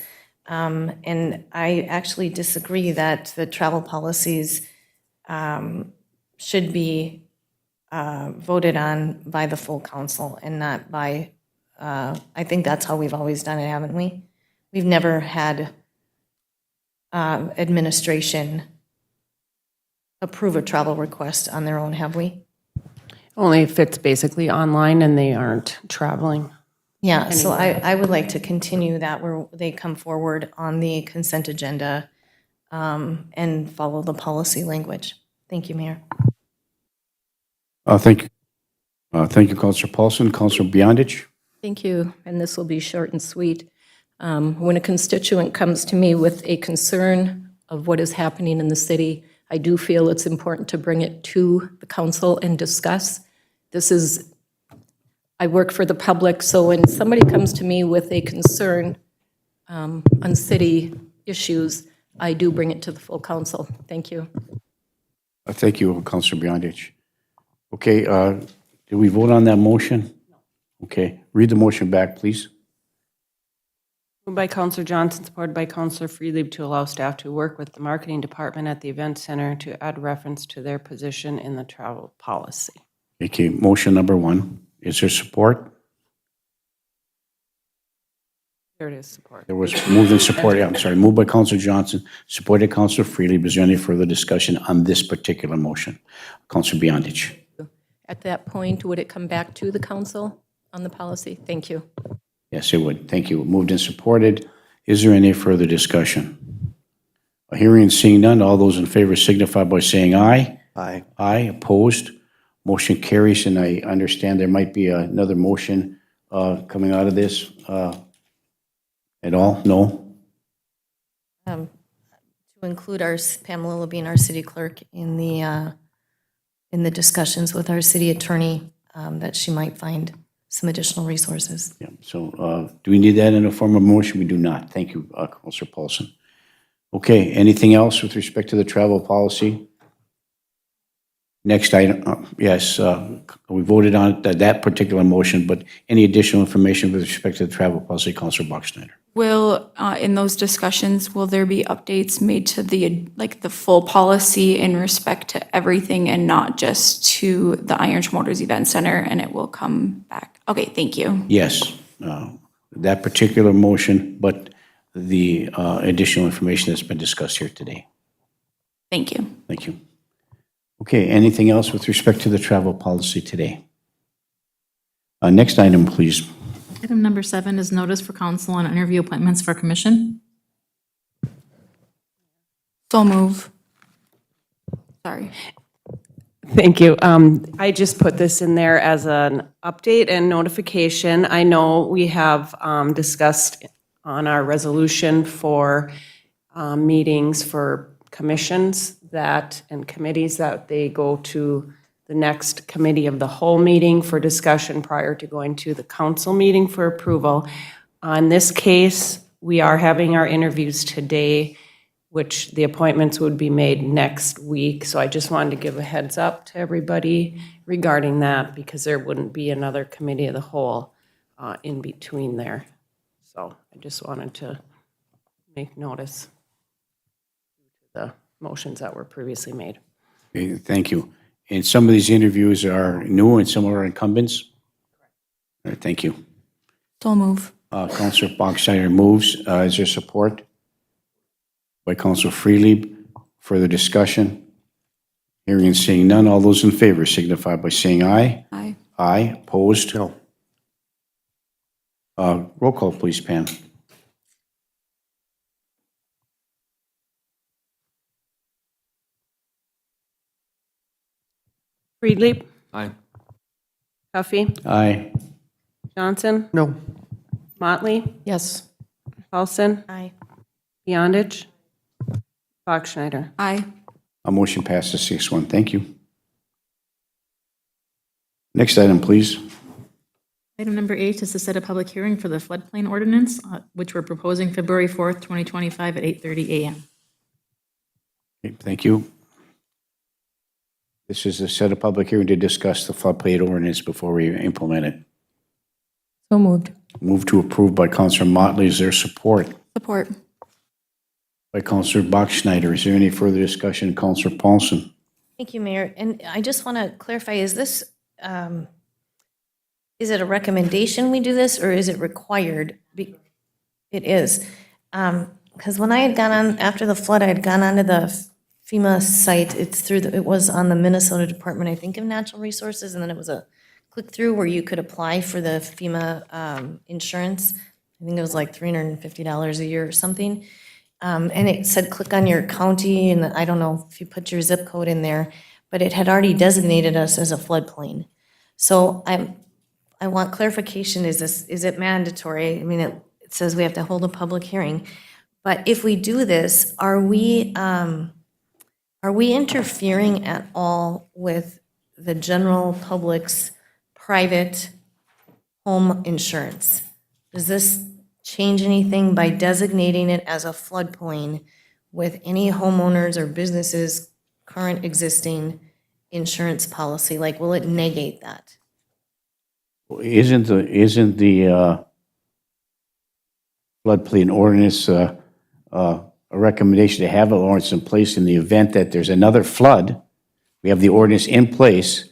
J: And I actually disagree that the travel policies should be voted on by the full council and not by, I think that's how we've always done it, haven't we? We've never had administration approve a travel request on their own, have we?
M: Only if it's basically online and they aren't traveling.
J: Yeah, so I would like to continue that where they come forward on the consent agenda and follow the policy language. Thank you, Mayor.
A: Thank you. Thank you, Counselor Paulson. Counselor Beyondich?
Q: Thank you, and this will be short and sweet. When a constituent comes to me with a concern of what is happening in the city, I do feel it's important to bring it to the council and discuss. I work for the public, so when somebody comes to me with a concern on city issues, I do bring it to the full council. Thank you.
A: Thank you, Counselor Beyondich. Okay, did we vote on that motion? Okay, read the motion back, please.
M: Moved by Counselor Johnson, supported by Counselor Freelieb to allow staff to work with the marketing department at the event center to add reference to their position in the travel policy.
A: Okay, motion number 1. Is there support?
M: There it is, support.
A: There was moved and support, yeah, I'm sorry, moved by Counselor Johnson, supported Counselor Freely. Is there any further discussion on this particular motion? Counselor Beyondich.
Q: At that point, would it come back to the council on the policy? Thank you.
A: Yes, it would. Thank you. Moved and supported. Is there any further discussion? Hearing and seeing none, all those in favor signify by saying aye.
D: Aye.
A: Aye, opposed. Motion carries, and I understand there might be another motion coming out of this at all? No?
J: To include Pamela being our city clerk in the discussions with our city attorney, that she might find some additional resources.
A: Yeah, so do we need that in a form of motion? We do not. Thank you, Counselor Paulson. Okay, anything else with respect to the travel policy? Next item, yes, we voted on that particular motion, but any additional information with respect to the travel policy, Counselor Bachschneider?
P: Will, in those discussions, will there be updates made to the full policy in respect to everything and not just to the Iron Motors Event Center, and it will come back? Okay, thank you.
A: Yes, that particular motion, but the additional information that's been discussed here today.
P: Thank you.
A: Thank you. Okay, anything else with respect to the travel policy today? Next item, please.
B: Item number 7 is notice for council on interview appointments for commission.
P: So move. Sorry.
M: Thank you. I just put this in there as an update and notification. I know we have discussed on our resolution for meetings for commissions and committees that they go to the next committee of the whole meeting for discussion prior to going to the council meeting for approval. On this case, we are having our interviews today, which the appointments would be made next week. So I just wanted to give a heads up to everybody regarding that because there wouldn't be another committee of the whole in between there. So I just wanted to make notice of the motions that were previously made.
A: Okay, thank you. And some of these interviews are new and some are incumbents? All right, thank you.
P: So move.
A: Counselor Bachschneider moves. Is there support? By Counselor Freely. Further discussion? Hearing and seeing none. All those in favor signify by saying aye.
P: Aye.
A: Aye. Opposed?
D: No.
A: Roll call, please, Pam.
M: Freedleap,
F: Aye.
M: Huffy,
A: Aye.
M: Johnson,
D: No.
M: Motley,
Q: Yes.
M: Paulson,
J: Aye.
M: Beyondich, Bachschneider.
P: Aye.
A: A motion passes 6-1. Thank you. Next item, please.
B: Item number 8 is to set a public hearing for the floodplain ordinance, which we're proposing February 4th, 2025 at 8:30 a.m.
A: Okay, thank you. This is to set a public hearing to discuss the floodplain ordinance before we implement it.
Q: So moved.
A: Move to approve by Counselor Motley. Is there support?
P: Support.
A: By Counselor Bachschneider. Is there any further discussion? Counselor Paulson.
J: Thank you, Mayor. And I just want to clarify, is this, is it a recommendation we do this, or is it required? It is. Because when I had gone on, after the flood, I had gone onto the FEMA site. It was on the Minnesota Department, I think, of Natural Resources, and then it was a click-through where you could apply for the FEMA insurance. I think it was like $350 a year or something. And it said, click on your county, and I don't know if you put your zip code in there, but it had already designated us as a floodplain. So I want clarification, is it mandatory? I mean, it says we have to hold a public hearing. But if we do this, are we interfering at all with the general public's private home insurance? Does this change anything by designating it as a floodplain with any homeowners or businesses' current existing insurance policy? Like, will it negate that?
A: Isn't the floodplain ordinance a recommendation to have an ordinance in place in the event that there's another flood? We have the ordinance in place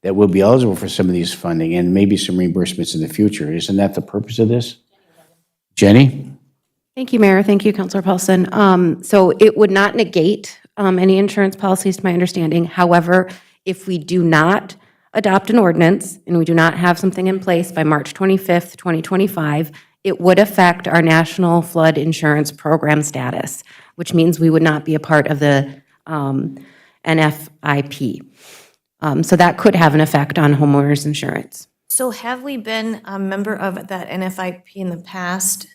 A: that will be eligible for some of these funding and maybe some reimbursements in the future. Isn't that the purpose of this? Jenny?
R: Thank you, Mayor. Thank you, Councilor Paulson. So it would not negate any insurance policies, to my understanding. However, if we do not adopt an ordinance and we do not have something in place by March 25th, 2025, it would affect our National Flood Insurance Program status, which means we would not be a part of the NFIP. So that could have an effect on homeowners insurance.
J: So have we been a member of that NFIP in the past?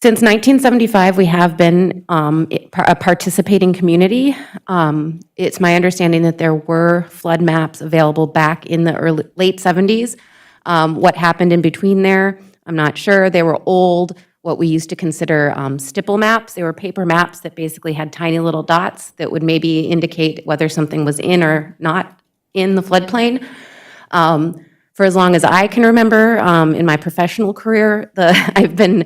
R: Since 1975, we have been a participating community. It's my understanding that there were flood maps available back in the late 70s. What happened in between there, I'm not sure. They were old, what we used to consider stipple maps. They were paper maps that basically had tiny little dots that would maybe indicate whether something was in or not in the floodplain. For as long as I can remember in my professional career, I've been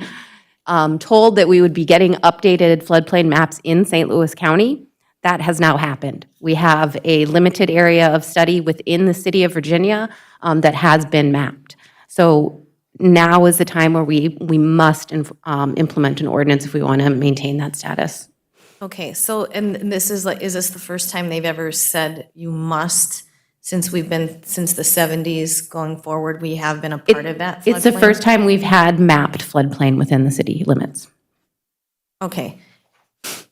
R: told that we would be getting updated floodplain maps in St. Louis County. That has now happened. We have a limited area of study within the city of Virginia that has been mapped. So now is the time where we must implement an ordinance if we want to maintain that status.
J: Okay, so, and this is like, is this the first time they've ever said you must? Since we've been, since the 70s going forward, we have been a part of that floodplain?
R: It's the first time we've had mapped floodplain within the city limits.
J: Okay.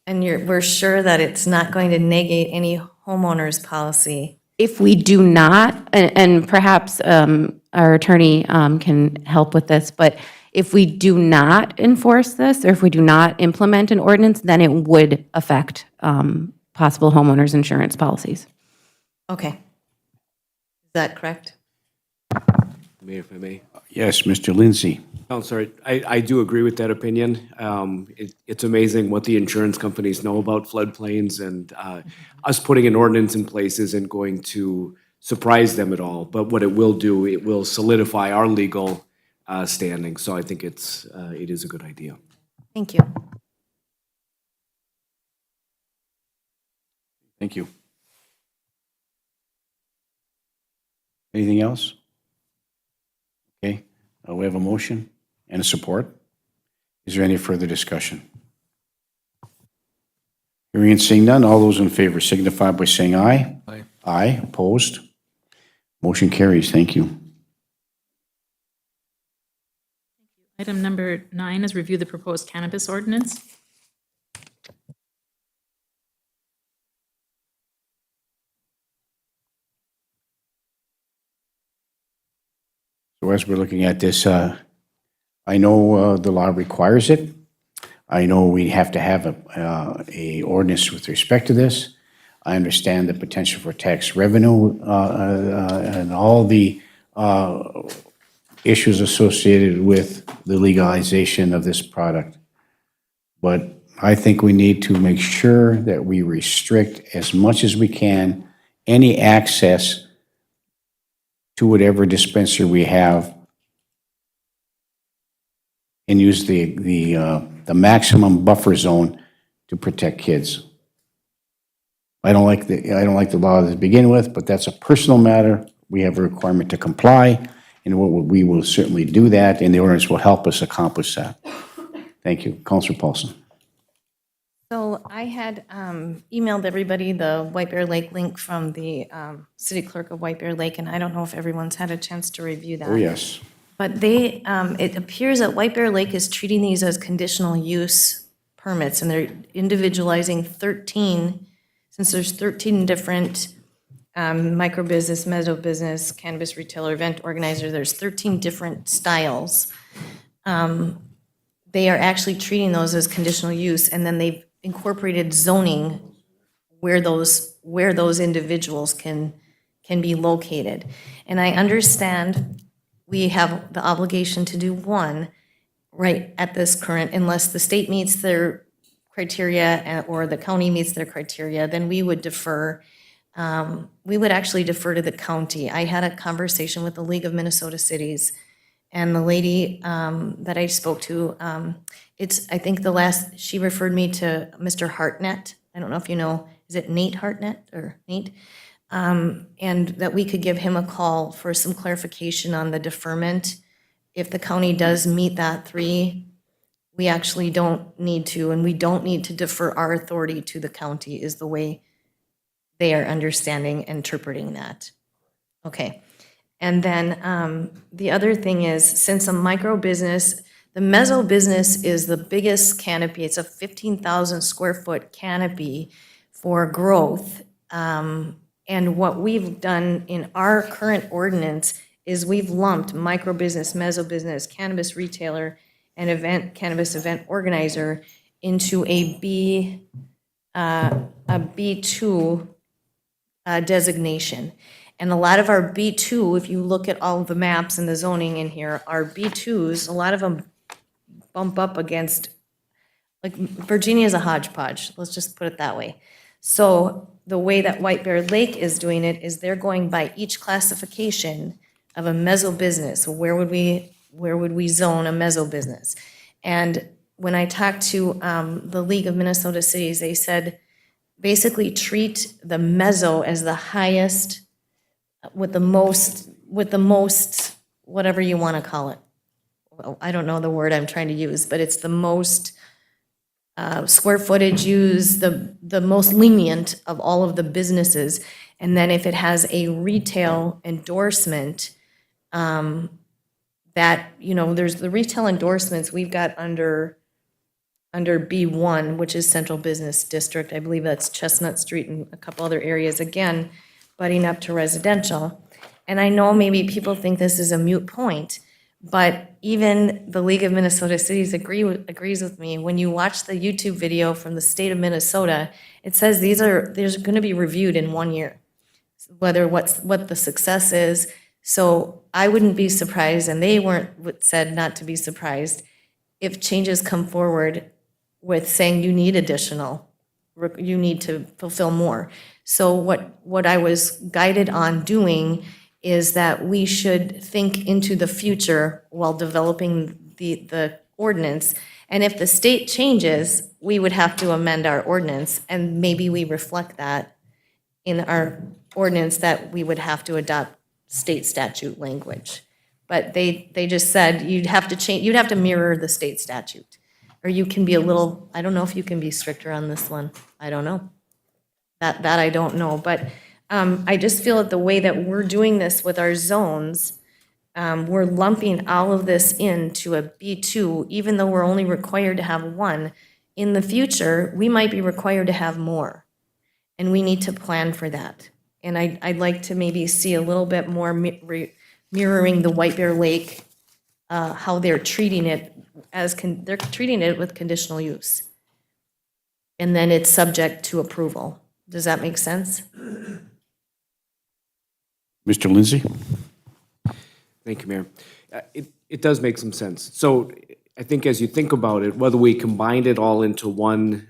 J: And we're sure that it's not going to negate any homeowner's policy?
R: If we do not, and perhaps our attorney can help with this, but if we do not enforce this, or if we do not implement an ordinance, then it would affect possible homeowners insurance policies.
J: Okay. Is that correct?
O: Mayor, if I may.
A: Yes, Mr. Lindsay.
O: Counselor, I do agree with that opinion. It's amazing what the insurance companies know about floodplains, and us putting an ordinance in place isn't going to surprise them at all. But what it will do, it will solidify our legal standing. So I think it is a good idea.
J: Thank you.
A: Thank you. Anything else? Okay, we have a motion and a support. Is there any further discussion? Hearing and seeing none, all those in favor signify by saying aye.
F: Aye.
A: Aye, opposed? Motion carries. Thank you.
B: Item number 9 is review the proposed cannabis ordinance.
A: So as we're looking at this, I know the law requires it. I know we have to have a ordinance with respect to this. I understand the potential for tax revenue and all the issues associated with the legalization of this product. But I think we need to make sure that we restrict as much as we can any access to whatever dispenser we have and use the maximum buffer zone to protect kids. I don't like the law to begin with, but that's a personal matter. We have a requirement to comply, and we will certainly do that, and the ordinance will help us accomplish that. Thank you. Councilor Paulson.
J: So I had emailed everybody the White Bear Lake link from the city clerk of White Bear Lake, and I don't know if everyone's had a chance to review that.
A: Oh, yes.
J: But they, it appears that White Bear Lake is treating these as conditional use permits, and they're individualizing 13, since there's 13 different micro business, meso business, cannabis retailer, event organizer, there's 13 different styles. They are actually treating those as conditional use, and then they've incorporated zoning where those individuals can be located. And I understand we have the obligation to do one right at this current, unless the state meets their criteria or the county meets their criteria, then we would defer. We would actually defer to the county. I had a conversation with the League of Minnesota Cities, and the lady that I spoke to, I think she referred me to Mr. Hartnett. I don't know if you know, is it Nate Hartnett or Nate? And that we could give him a call for some clarification on the deferment. If the county does meet that 3, we actually don't need to, and we don't need to defer our authority to the county, is the way they are understanding, interpreting that. Okay. And then the other thing is, since a micro business, the meso business is the biggest canopy. It's a 15,000 square foot canopy for growth. And what we've done in our current ordinance is we've lumped micro business, meso business, cannabis retailer, and cannabis event organizer into a B2 designation. And a lot of our B2, if you look at all of the maps and the zoning in here, our B2s, a lot of them bump up against, like Virginia is a hodgepodge, let's just put it that way. So the way that White Bear Lake is doing it is they're going by each classification of a meso business. Where would we zone a meso business? And when I talked to the League of Minnesota Cities, they said basically treat the meso as the highest with the most, whatever you want to call it. Well, I don't know the word I'm trying to use, but it's the most square footage used, the most lenient of all of the businesses. And then if it has a retail endorsement, that, there's the retail endorsements we've got under B1, which is Central Business District. I believe that's Chestnut Street and a couple other areas, again, butting up to residential. And I know maybe people think this is a moot point, but even the League of Minnesota Cities agrees with me. When you watch the YouTube video from the state of Minnesota, it says there's going to be reviewed in 1 year, what the success is. So I wouldn't be surprised, and they said not to be surprised, if changes come forward with saying you need to fulfill more. So what I was guided on doing is that we should think into the future while developing the ordinance. And if the state changes, we would have to amend our ordinance, and maybe we reflect that in our ordinance, that we would have to adopt state statute language. But they just said you'd have to mirror the state statute. Or you can be I don't know if you can be stricter on this one. I don't know. That I don't know. But I just feel that the way that we're doing this with our zones, we're lumping all of this into a B2, even though we're only required to have 1. In the future, we might be required to have more, and we need to plan for that. And I'd like to maybe see a little bit more mirroring the White Bear Lake, how they're treating it they're treating it with conditional use. And then it's subject to approval. Does that make sense?
A: Mr. Lindsay?
O: Thank you, Mayor. It does make some sense. So I think as you think about it, whether we combined it all into one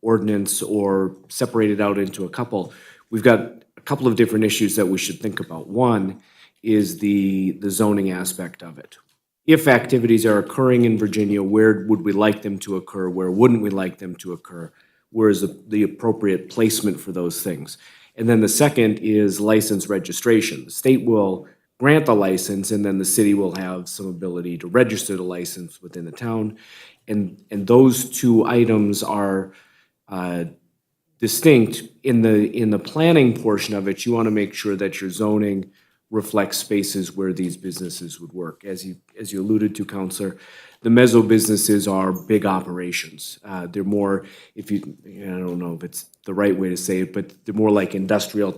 O: ordinance or separate it out into a couple, we've got a couple of different issues that we should think about. One is the zoning aspect of it. If activities are occurring in Virginia, where would we like them to occur? Where wouldn't we like them to occur? Where is the appropriate placement for those things? And then the second is license registration. The state will grant the license, and then the city will have some ability to register the license within the town. And those two items are distinct. In the planning portion of it, you want to make sure that your zoning reflects spaces where these businesses would work. As you alluded to, Counselor, the mezzo businesses are big operations. They're more, I don't know if it's the right way to say it, but they're more like industrial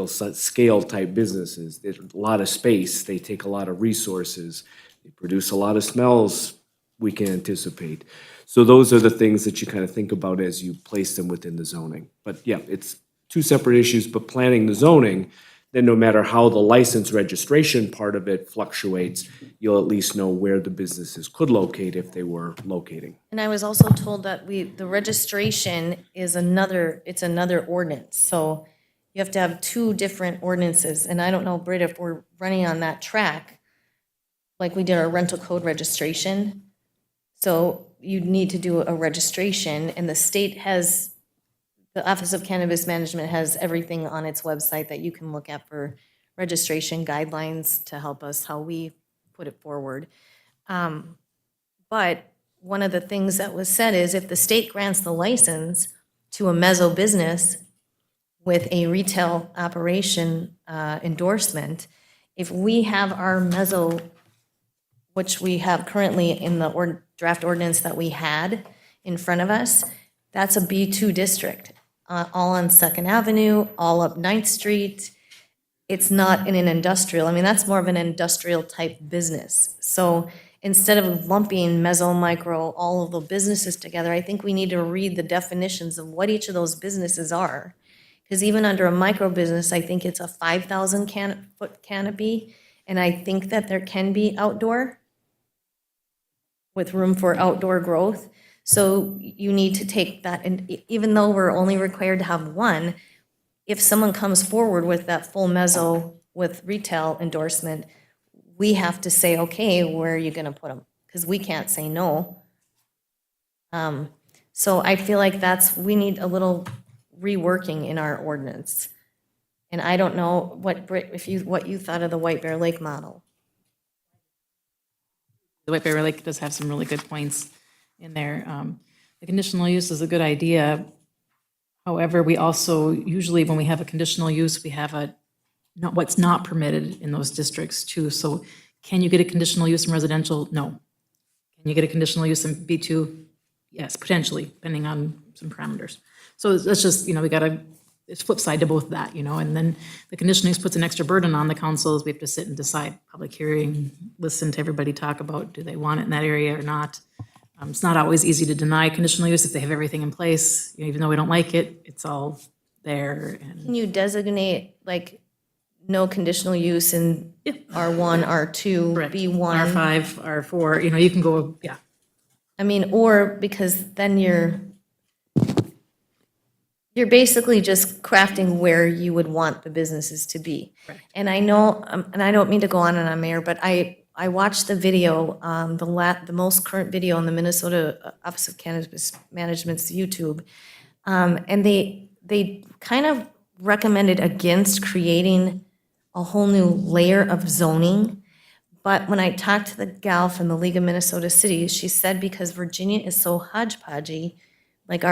O: scale type businesses. There's a lot of space. They take a lot of resources. They produce a lot of smells we can anticipate. So those are the things that you kind of think about as you place them within the zoning. But yeah, it's two separate issues, but planning the zoning, then no matter how the license registration part of it fluctuates, you'll at least know where the businesses could locate if they were locating.
J: And I was also told that the registration is it's another ordinance. So you have to have two different ordinances. And I don't know, Britt, if we're running on that track, like we did our rental code registration. So you need to do a registration, and the state has, the Office of Cannabis Management has everything on its website that you can look at for registration guidelines to help us how we put it forward. But one of the things that was said is if the state grants the license to a mezzo business with a retail operation endorsement, if we have our mezzo, which we have currently in the draft ordinance that we had in front of us, that's a B2 district. All on 2nd Avenue, all up 9th Street. It's not in an industrial. I mean, that's more of an industrial type business. So instead of lumping mezzo, micro, all of the businesses together, I think we need to read the definitions of what each of those businesses are. Because even under a micro business, I think it's a 5,000 foot canopy. And I think that there can be outdoor with room for outdoor growth. So you need to take that, and even though we're only required to have one, if someone comes forward with that full mezzo with retail endorsement, we have to say, okay, where are you gonna put them? Because we can't say no. So I feel like we need a little reworking in our ordinance. And I don't know what you thought of the White Bear Lake model.
B: The White Bear Lake does have some really good points in there. The conditional use is a good idea. However, we also, usually when we have a conditional use, we have what's not permitted in those districts too. So can you get a conditional use in residential? No. Can you get a conditional use in B2? Yes, potentially, depending on some parameters. So that's just, it's flip side to both that, and then the conditional use puts an extra burden on the councils. We have to sit and decide, public hearing, listen to everybody talk about, do they want it in that area or not? It's not always easy to deny conditional use if they have everything in place. Even though we don't like it, it's all there.
J: Can you designate, like, no conditional use in R1, R2,
B: Correct.
J: B1?
B: R5, R4, you can go, yeah.
J: I mean, or because then you're basically just crafting where you would want the businesses to be.
B: Correct.
J: And I know, and I don't mean to go on and on, Mayor, but I watched the video, the most current video on the Minnesota Office of Cannabis Management's YouTube, and they kind of recommended against creating a whole new layer of zoning. But when I talked to the gal from the League of Minnesota Cities, she said because Virginia is so hodgepodgey, like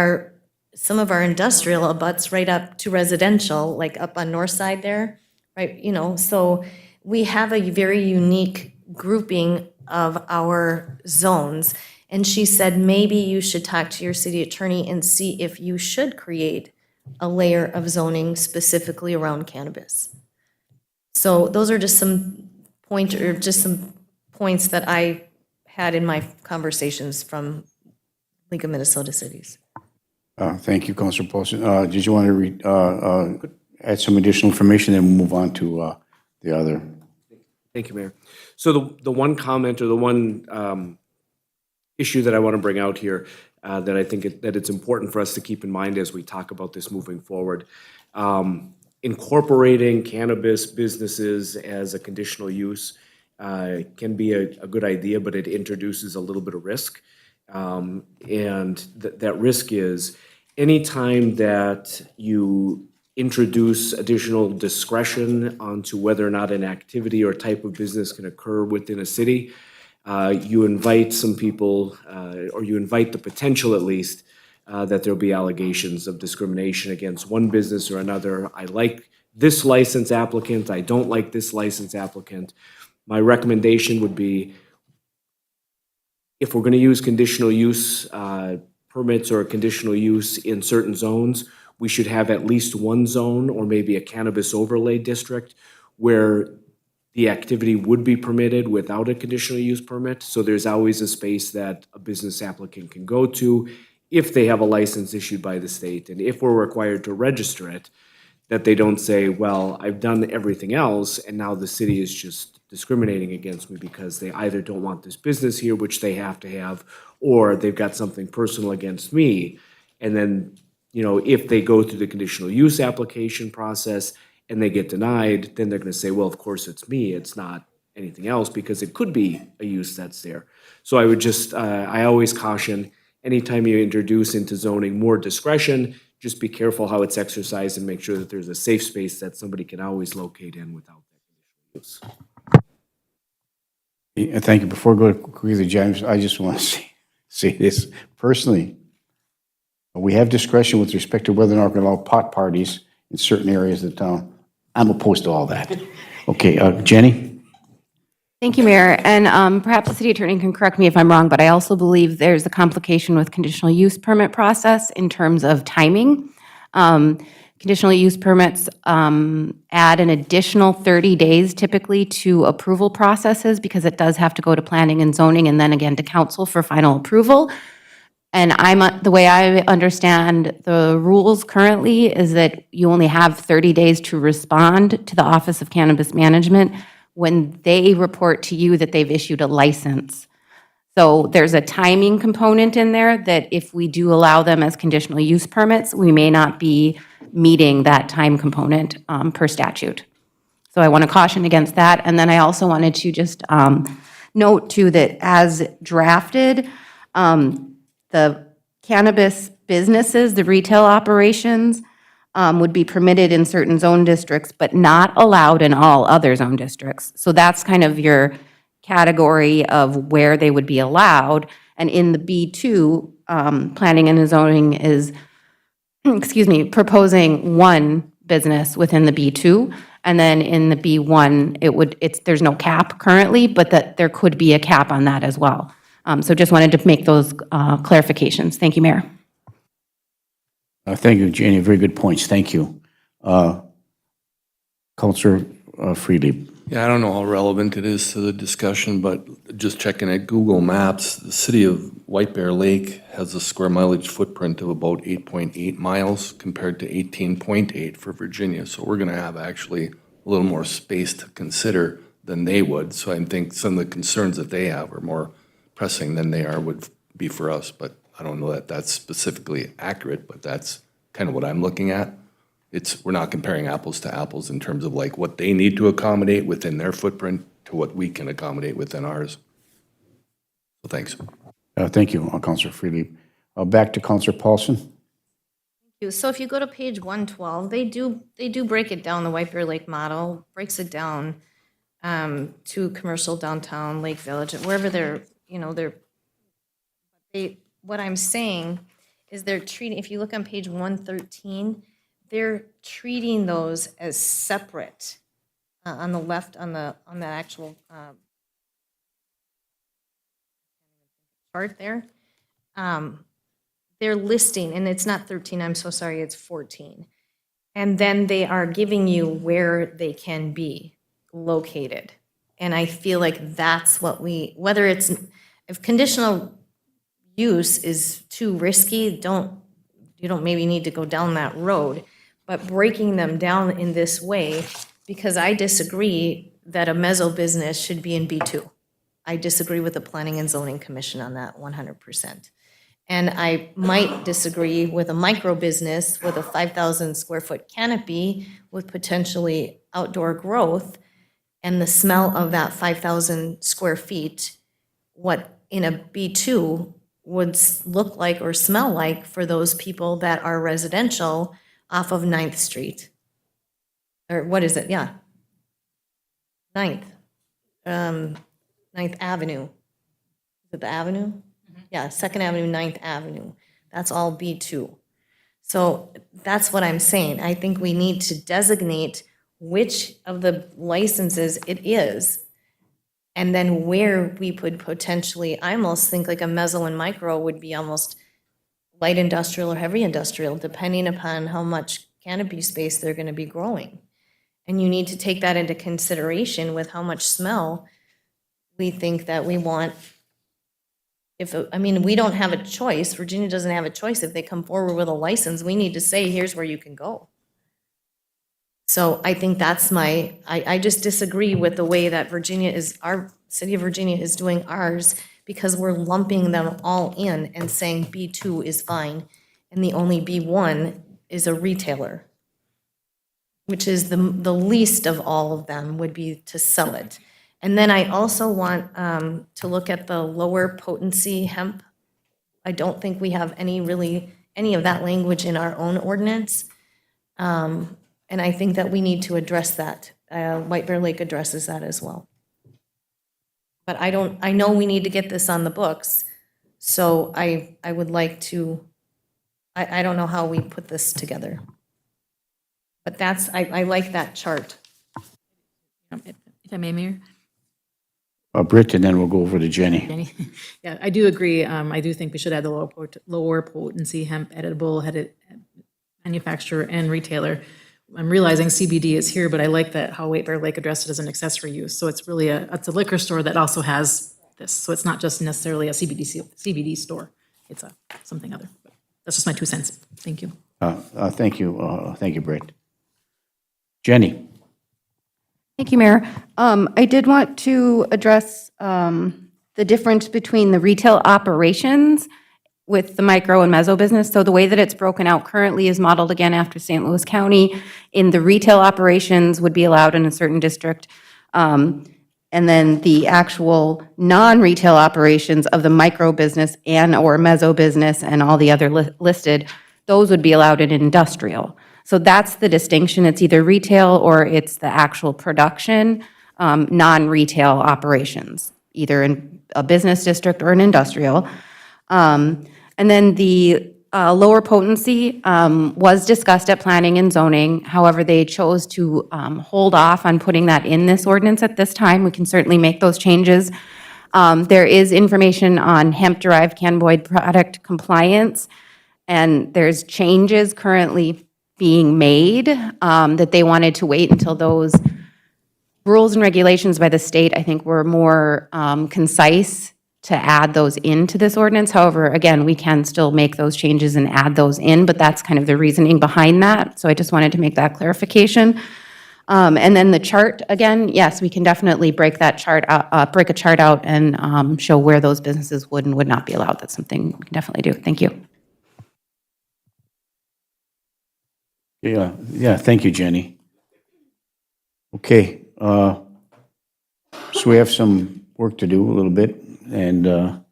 J: some of our industrial abuts right up to residential, like up on North Side there, right? So we have a very unique grouping of our zones. And she said, maybe you should talk to your city attorney and see if you should create a layer of zoning specifically around cannabis. So those are just some points that I had in my conversations from League of Minnesota Cities.
A: Thank you, Councilor Paulson. Did you want to add some additional information, then we'll move on to the other?
O: Thank you, Mayor. So the one comment or the one issue that I want to bring out here that I think that it's important for us to keep in mind as we talk about this moving forward, incorporating cannabis businesses as a conditional use can be a good idea, but it introduces a little bit of risk. And that risk is anytime that you introduce additional discretion onto whether or not an activity or type of business can occur within a city, you invite some people, or you invite the potential at least, that there'll be allegations of discrimination against one business or another. I like this license applicant, I don't like this license applicant. My recommendation would be, if we're gonna use conditional use permits or conditional use in certain zones, we should have at least one zone or maybe a cannabis overlay district where the activity would be permitted without a conditional use permit. So there's always a space that a business applicant can go to if they have a license issued by the state. And if we're required to register it, that they don't say, well, I've done everything else and now the city is just discriminating against me because they either don't want this business here, which they have to have, or they've got something personal against me. And then, if they go through the conditional use application process and they get denied, then they're gonna say, well, of course it's me, it's not anything else, because it could be a use that's there. So I would just, I always caution, anytime you introduce into zoning more discretion, just be careful how it's exercised and make sure that there's a safe space that somebody can always locate in without that conditional use.
A: Thank you. Before I go quickly, James, I just want to say this personally. We have discretion with respect to whether or not we're going to allow pot parties in certain areas of the town. I'm opposed to all that. Okay, Jenny?
R: Thank you, Mayor. And perhaps the city attorney can correct me if I'm wrong, but I also believe there's a complication with conditional use permit process in terms of timing. Conditional use permits add an additional 30 days typically to approval processes because it does have to go to planning and zoning and then again to council for final approval. And the way I understand the rules currently is that you only have 30 days to respond to the Office of Cannabis Management when they report to you that they've issued a license. So there's a timing component in there that if we do allow them as conditional use permits, we may not be meeting that time component per statute. So I want to caution against that. And then I also wanted to just note too that as drafted, the cannabis businesses, the retail operations, would be permitted in certain zone districts, but not allowed in all other zone districts. So that's kind of your category of where they would be allowed. And in the B2, planning and zoning is, proposing one business within the B2. And then in the B1, there's no cap currently, but that there could be a cap on that as well. So just wanted to make those clarifications. Thank you, Mayor.
A: Thank you, Jenny. Very good points. Thank you. Councilor Freely.
F: Yeah, I don't know how relevant it is to the discussion, but just checking at Google Maps, the city of White Bear Lake has a square mileage footprint of about 8.8 miles compared to 18.8 for Virginia. So we're gonna have actually a little more space to consider than they would. So I think some of the concerns that they have are more pressing than they would be for us, but I don't know that that's specifically accurate, but that's kind of what I'm looking at. We're not comparing apples to apples in terms of like what they need to accommodate within their footprint to what we can accommodate within ours. So thanks.
A: Thank you, Councilor Freely. Back to Councilor Paulson.
J: Thank you. So if you go to page 112, they do break it down. The White Bear Lake model breaks it down to commercial downtown, Lake Village, wherever what I'm saying is they're treating, if you look on page 113, they're treating those as separate on the left, on the actual chart there. They're listing, and it's not 13, I'm so sorry, it's 14. And then they are giving you where they can be located. And I feel like that's what whether if conditional use is too risky, you don't maybe need to go down that road, but breaking them down in this way, because I disagree that a mezzo business should be in B2. I disagree with the Planning and Zoning Commission on that 100%. And I might disagree with a micro business with a 5,000 square foot canopy with potentially outdoor growth and the smell of that 5,000 square feet, what in a B2 would look like or smell like for those people that are residential off of 9th Street. Or what is it? Yeah. 9th Avenue. Is it the Avenue? Yeah, 2nd Avenue, 9th Avenue. That's all B2. So that's what I'm saying. I think we need to designate which of the licenses it is, and then where we would potentially, I almost think like a meso and micro would be almost light industrial or heavy industrial, depending upon how much canopy space they're going to be growing. And you need to take that into consideration with how much smell we think that we want. I mean, we don't have a choice. Virginia doesn't have a choice. If they come forward with a license, we need to say, here's where you can go. So I think that's I just disagree with the way that our city of Virginia is doing ours, because we're lumping them all in and saying B2 is fine, and the only B1 is a retailer, which is the least of all of them would be to sell it. And then I also want to look at the lower potency hemp. I don't think we have any of that language in our own ordinance. And I think that we need to address that. White Bear Lake addresses that as well. But I know we need to get this on the books, so I would like to, I don't know how we put this together. But I like that chart.
B: If I may, Mayor?
A: Britt, and then we'll go over to Jenny.
B: Jenny? Yeah, I do agree. I do think we should add the lower potency hemp editable headed manufacturer and retailer. I'm realizing CBD is here, but I like that how White Bear Lake addressed it as an accessory use. So it's really it's a liquor store that also has this. So it's not just necessarily a CBD store. It's something other. But that's just my 2 cents. Thank you.
A: Thank you. Thank you, Britt. Jenny?
R: Thank you, Mayor. I did want to address the difference between the retail operations with the micro and meso business. So the way that it's broken out currently is modeled again after St. Louis County. In the retail operations would be allowed in a certain district. And then the actual non-retail operations of the micro business and or meso business and all the other listed, those would be allowed in industrial. So that's the distinction. It's either retail or it's the actual production, non-retail operations, either in a business district or an industrial. And then the lower potency was discussed at planning and zoning. However, they chose to hold off on putting that in this ordinance at this time. We can certainly make those changes. There is information on hemp-derived cannabinoid product compliance, and there's changes currently being made that they wanted to wait until those rules and regulations by the state, I think, were more concise to add those into this ordinance. However, again, we can still make those changes and add those in, but that's kind of the reasoning behind that. So I just wanted to make that clarification. And then the chart, again, yes, we can definitely break that chart out, break a chart out and show where those businesses would and would not be allowed. That's something we can definitely do. Thank you.
A: Yeah, thank you, Jenny. Okay, so we have some work to do a little bit, and do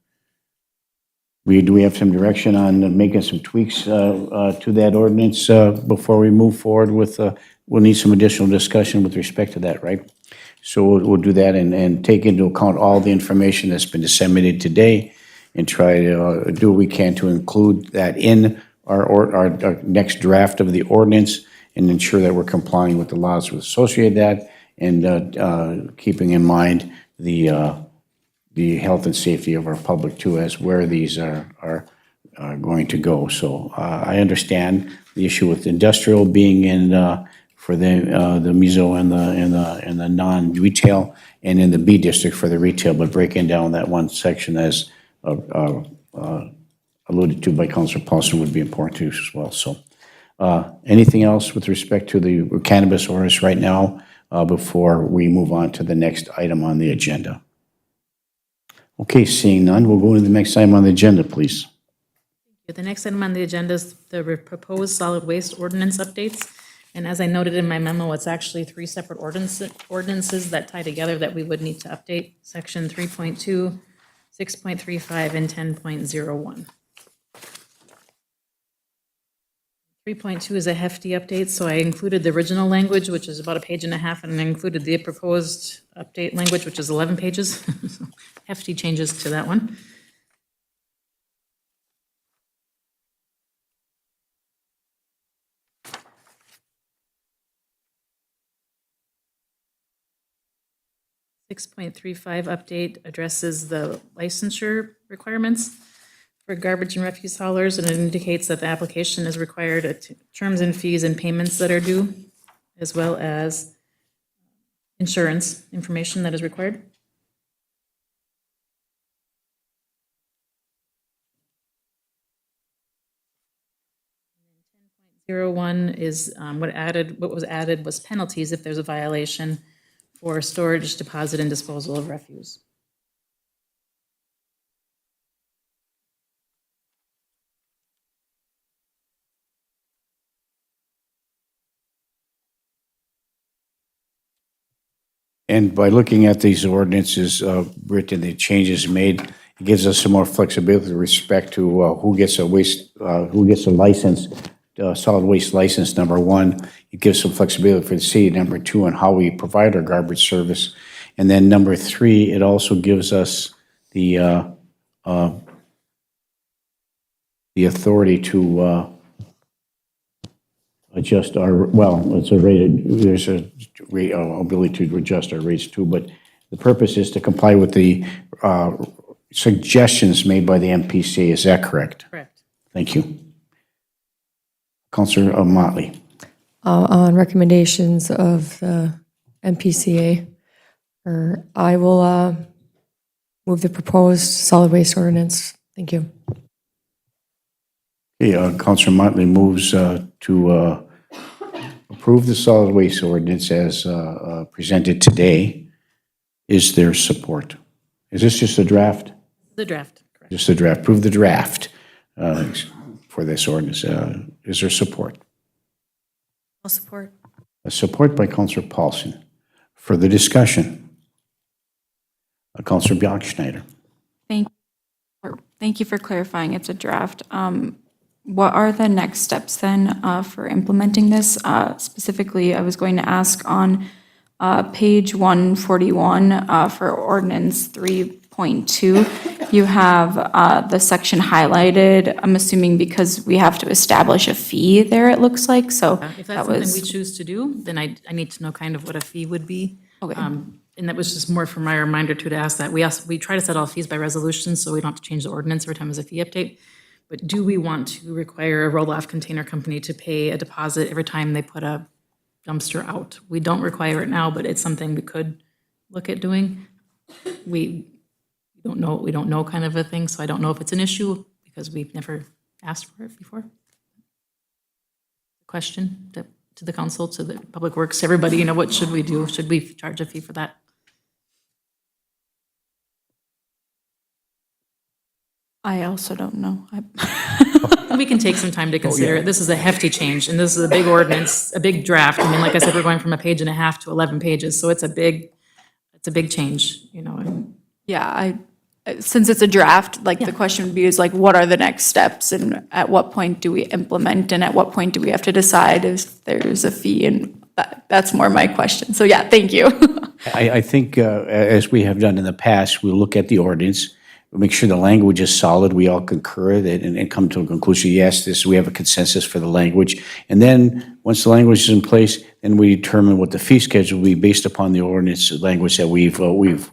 A: we have some direction on making some tweaks to that ordinance before we move forward with, we'll need some additional discussion with respect to that, right? So we'll do that and take into account all the information that's been disseminated today and try to do what we can to include that in our next draft of the ordinance and ensure that we're complying with the laws associated with that and keeping in mind the health and safety of our public too, as where these are going to go. So I understand the issue with industrial being in for the meso and the non-retail, and in the B district for the retail, but breaking down that one section as alluded to by Councilor Paulson would be important to us as well. So anything else with respect to the cannabis ordinance right now before we move on to the next item on the agenda? Okay, seeing none, we'll go to the next item on the agenda, please.
B: The next item on the agenda is the proposed solid waste ordinance updates. And as I noted in my memo, it's actually 3 separate ordinances that tie together that we would need to update: section 3.2, 6.35, and 10.01. 3.2 is a hefty update, so I included the original language, which is about 1.5 pages, and I included the proposed update language, which is 11 pages. Hefty changes to that one. 6.35 update addresses the licensure requirements for garbage and refuse haulers, and it indicates that the application is required at terms and fees and payments that are due, as well as insurance information that is required. Zero one is what was added was penalties if there's a violation for storage, deposit, and disposal of refuse.
A: And by looking at these ordinances written, the changes made, it gives us some more flexibility with respect to who gets a license, solid waste license, number one. It gives some flexibility for the city, number two, on how we provide our garbage service. And then number three, it also gives us the authority to adjust our, well, it's a rated, there's a ability to adjust our rates too, but the purpose is to comply with the suggestions made by the MPC. Is that correct?
B: Correct.
A: Thank you. Councilor Motley.
E: On recommendations of the MPCA, I will move the proposed solid waste ordinance. Thank you.
A: Okay, Councilor Motley moves to approve the solid waste ordinance as presented today. Is there support? Is this just a draft?
B: The draft, correct.
A: Just a draft. Approve the draft for this ordinance. Is there support?
J: I'll support.
A: Support by Councilor Paulson. Further discussion? Councilor Bjorkschneider.
P: Thank you for clarifying. It's a draft. What are the next steps then for implementing this? Specifically, I was going to ask on page 141 for ordinance 3.2, you have the section highlighted. I'm assuming because we have to establish a fee there, it looks like, so
B: If that's something we choose to do, then I need to know kind of what a fee would be.
P: Okay.
B: And that was just more for my reminder too, to ask that. We try to set all fees by resolution, so we don't have to change the ordinance every time there's a fee update. But do we want to require a roll-off container company to pay a deposit every time they put a dumpster out? We don't require it now, but it's something we could look at doing. We don't know kind of a thing, so I don't know if it's an issue because we've never asked for it before. Question to the council, to the Public Works, everybody, what should we do? Should we charge a fee for that?
P: I also don't know.
B: We can take some time to consider it. This is a hefty change, and this is a big ordinance, a big draft. I mean, like I said, we're going from a page and a half to 11 pages, so it's a big change, and
P: Yeah, since it's a draft, the question would be what are the next steps and at what point do we implement and at what point do we have to decide if there's a fee, and that's more my question. So yeah, thank you.
A: I think as we have done in the past, we'll look at the ordinance, we'll make sure the language is solid, we all concur that, and come to a conclusion, yes, we have a consensus for the language. And then, once the language is in place, then we determine what the fee schedule will be based upon the ordinance language that we've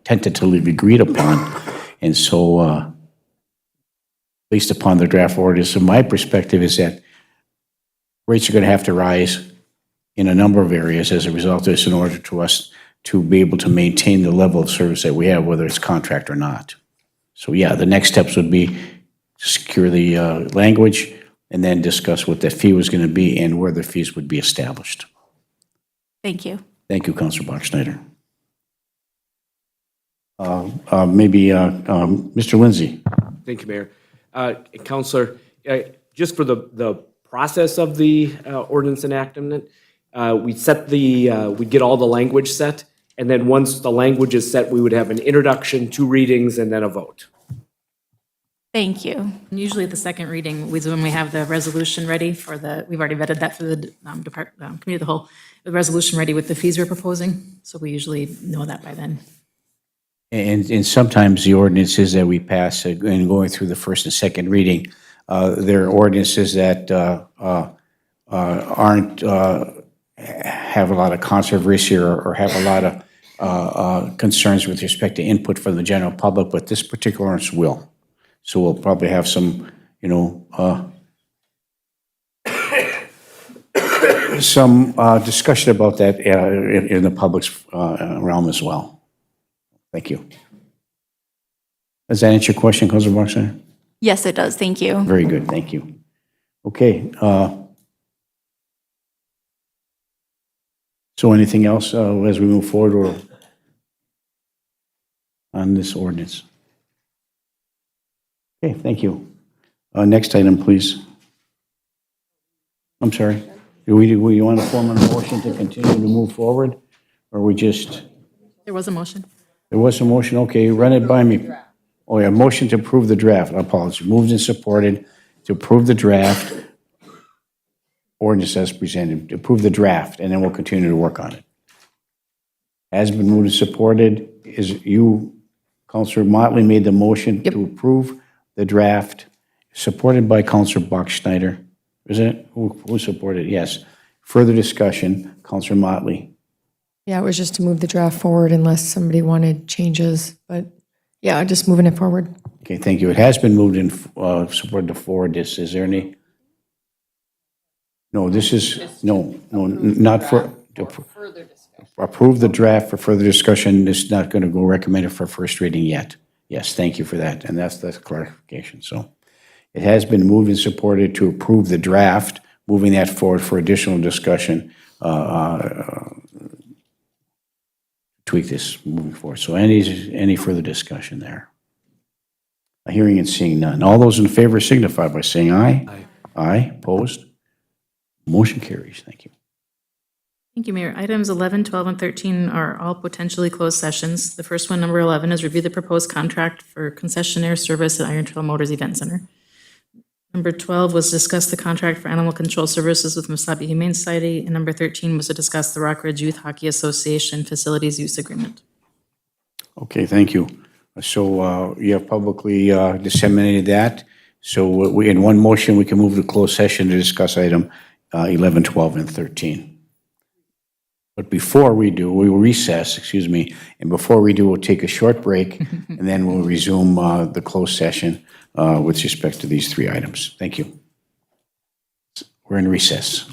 A: tentatively agreed upon. And so, based upon the draft ordinance, from my perspective is that rates are going to have to rise in a number of areas as a result of this in order to us to be able to maintain the level of service that we have, whether it's contract or not. So yeah, the next steps would be to secure the language and then discuss what the fee was going to be and where the fees would be established.
P: Thank you.
A: Thank you, Councilor Bachschneider. Maybe Mr. Lindsay.
O: Thank you, Mayor. Councilor, just for the process of the ordinance enactment, we get all the language set, and then once the language is set, we would have an introduction, 2 readings, and then a vote.
P: Thank you.
B: And usually at the second reading is when we have the resolution ready we've already vetted that for the committee of the whole, the resolution ready with the fees we're proposing, so we usually know that by then.
A: And sometimes the ordinances that we pass, and going through the first and second reading, there are ordinances that aren't have a lot of controversy or have a lot of concerns with respect to input from the general public, but this particular ordinance will. So we'll probably have some, some discussion about that in the public's realm as well. Thank you. Does that answer your question, Councilor Boxer?
P: Yes, it does. Thank you.
A: Very good, thank you. Okay. So anything else as we move forward or on this ordinance? Okay, thank you. Next item, please. I'm sorry. Do we want to form a motion to continue to move forward? Or we just,
B: There was a motion.
A: there was a motion, okay, run it by me. Oh yeah, motion to approve the draft, I apologize, moved and supported to approve the draft, ordinance as presented, to approve the draft, and then we'll continue to work on it. Has been moved and supported, is you, Councilor Motley made the motion to approve the draft, supported by Councilor Bachschnider. Is it? Who supported? Yes. Further discussion, Councilor Motley.
E: Yeah, it was just to move the draft forward unless somebody wanted changes, but yeah, just moving it forward.
A: Okay, thank you. It has been moved and supported to forward this. Is there any? No, this is, no, not for, approve the draft for further discussion. It's not going to go recommended for first reading yet. Yes, thank you for that, and that's the clarification. So it has been moved and supported to approve the draft, moving that forward for additional discussion, tweak this moving forward. So any further discussion there? Hearing and seeing none. All those in favor signify by saying aye. Aye. Aye, opposed? Motion carries. Thank you.
B: Thank you, Mayor. Items 11, 12, and 13 are all potentially closed sessions. The first one, number 11, is review the proposed contract for concessionaire service at Iron Trail Motors Event Center. Number 12 was discuss the contract for animal control services with Mesabi Humane Society, and number 13 was to discuss the Rock Ridge Youth Hockey Association Facilities Use Agreement.
A: Okay, thank you. So you have publicly disseminated that. So we, in one motion, we can move to closed session to discuss item 11, 12, and 13. But before we do, we will recess, excuse me, and before we do, we'll take a short break, and then we'll resume the closed session with respect to these three items. Thank you. We're in recess.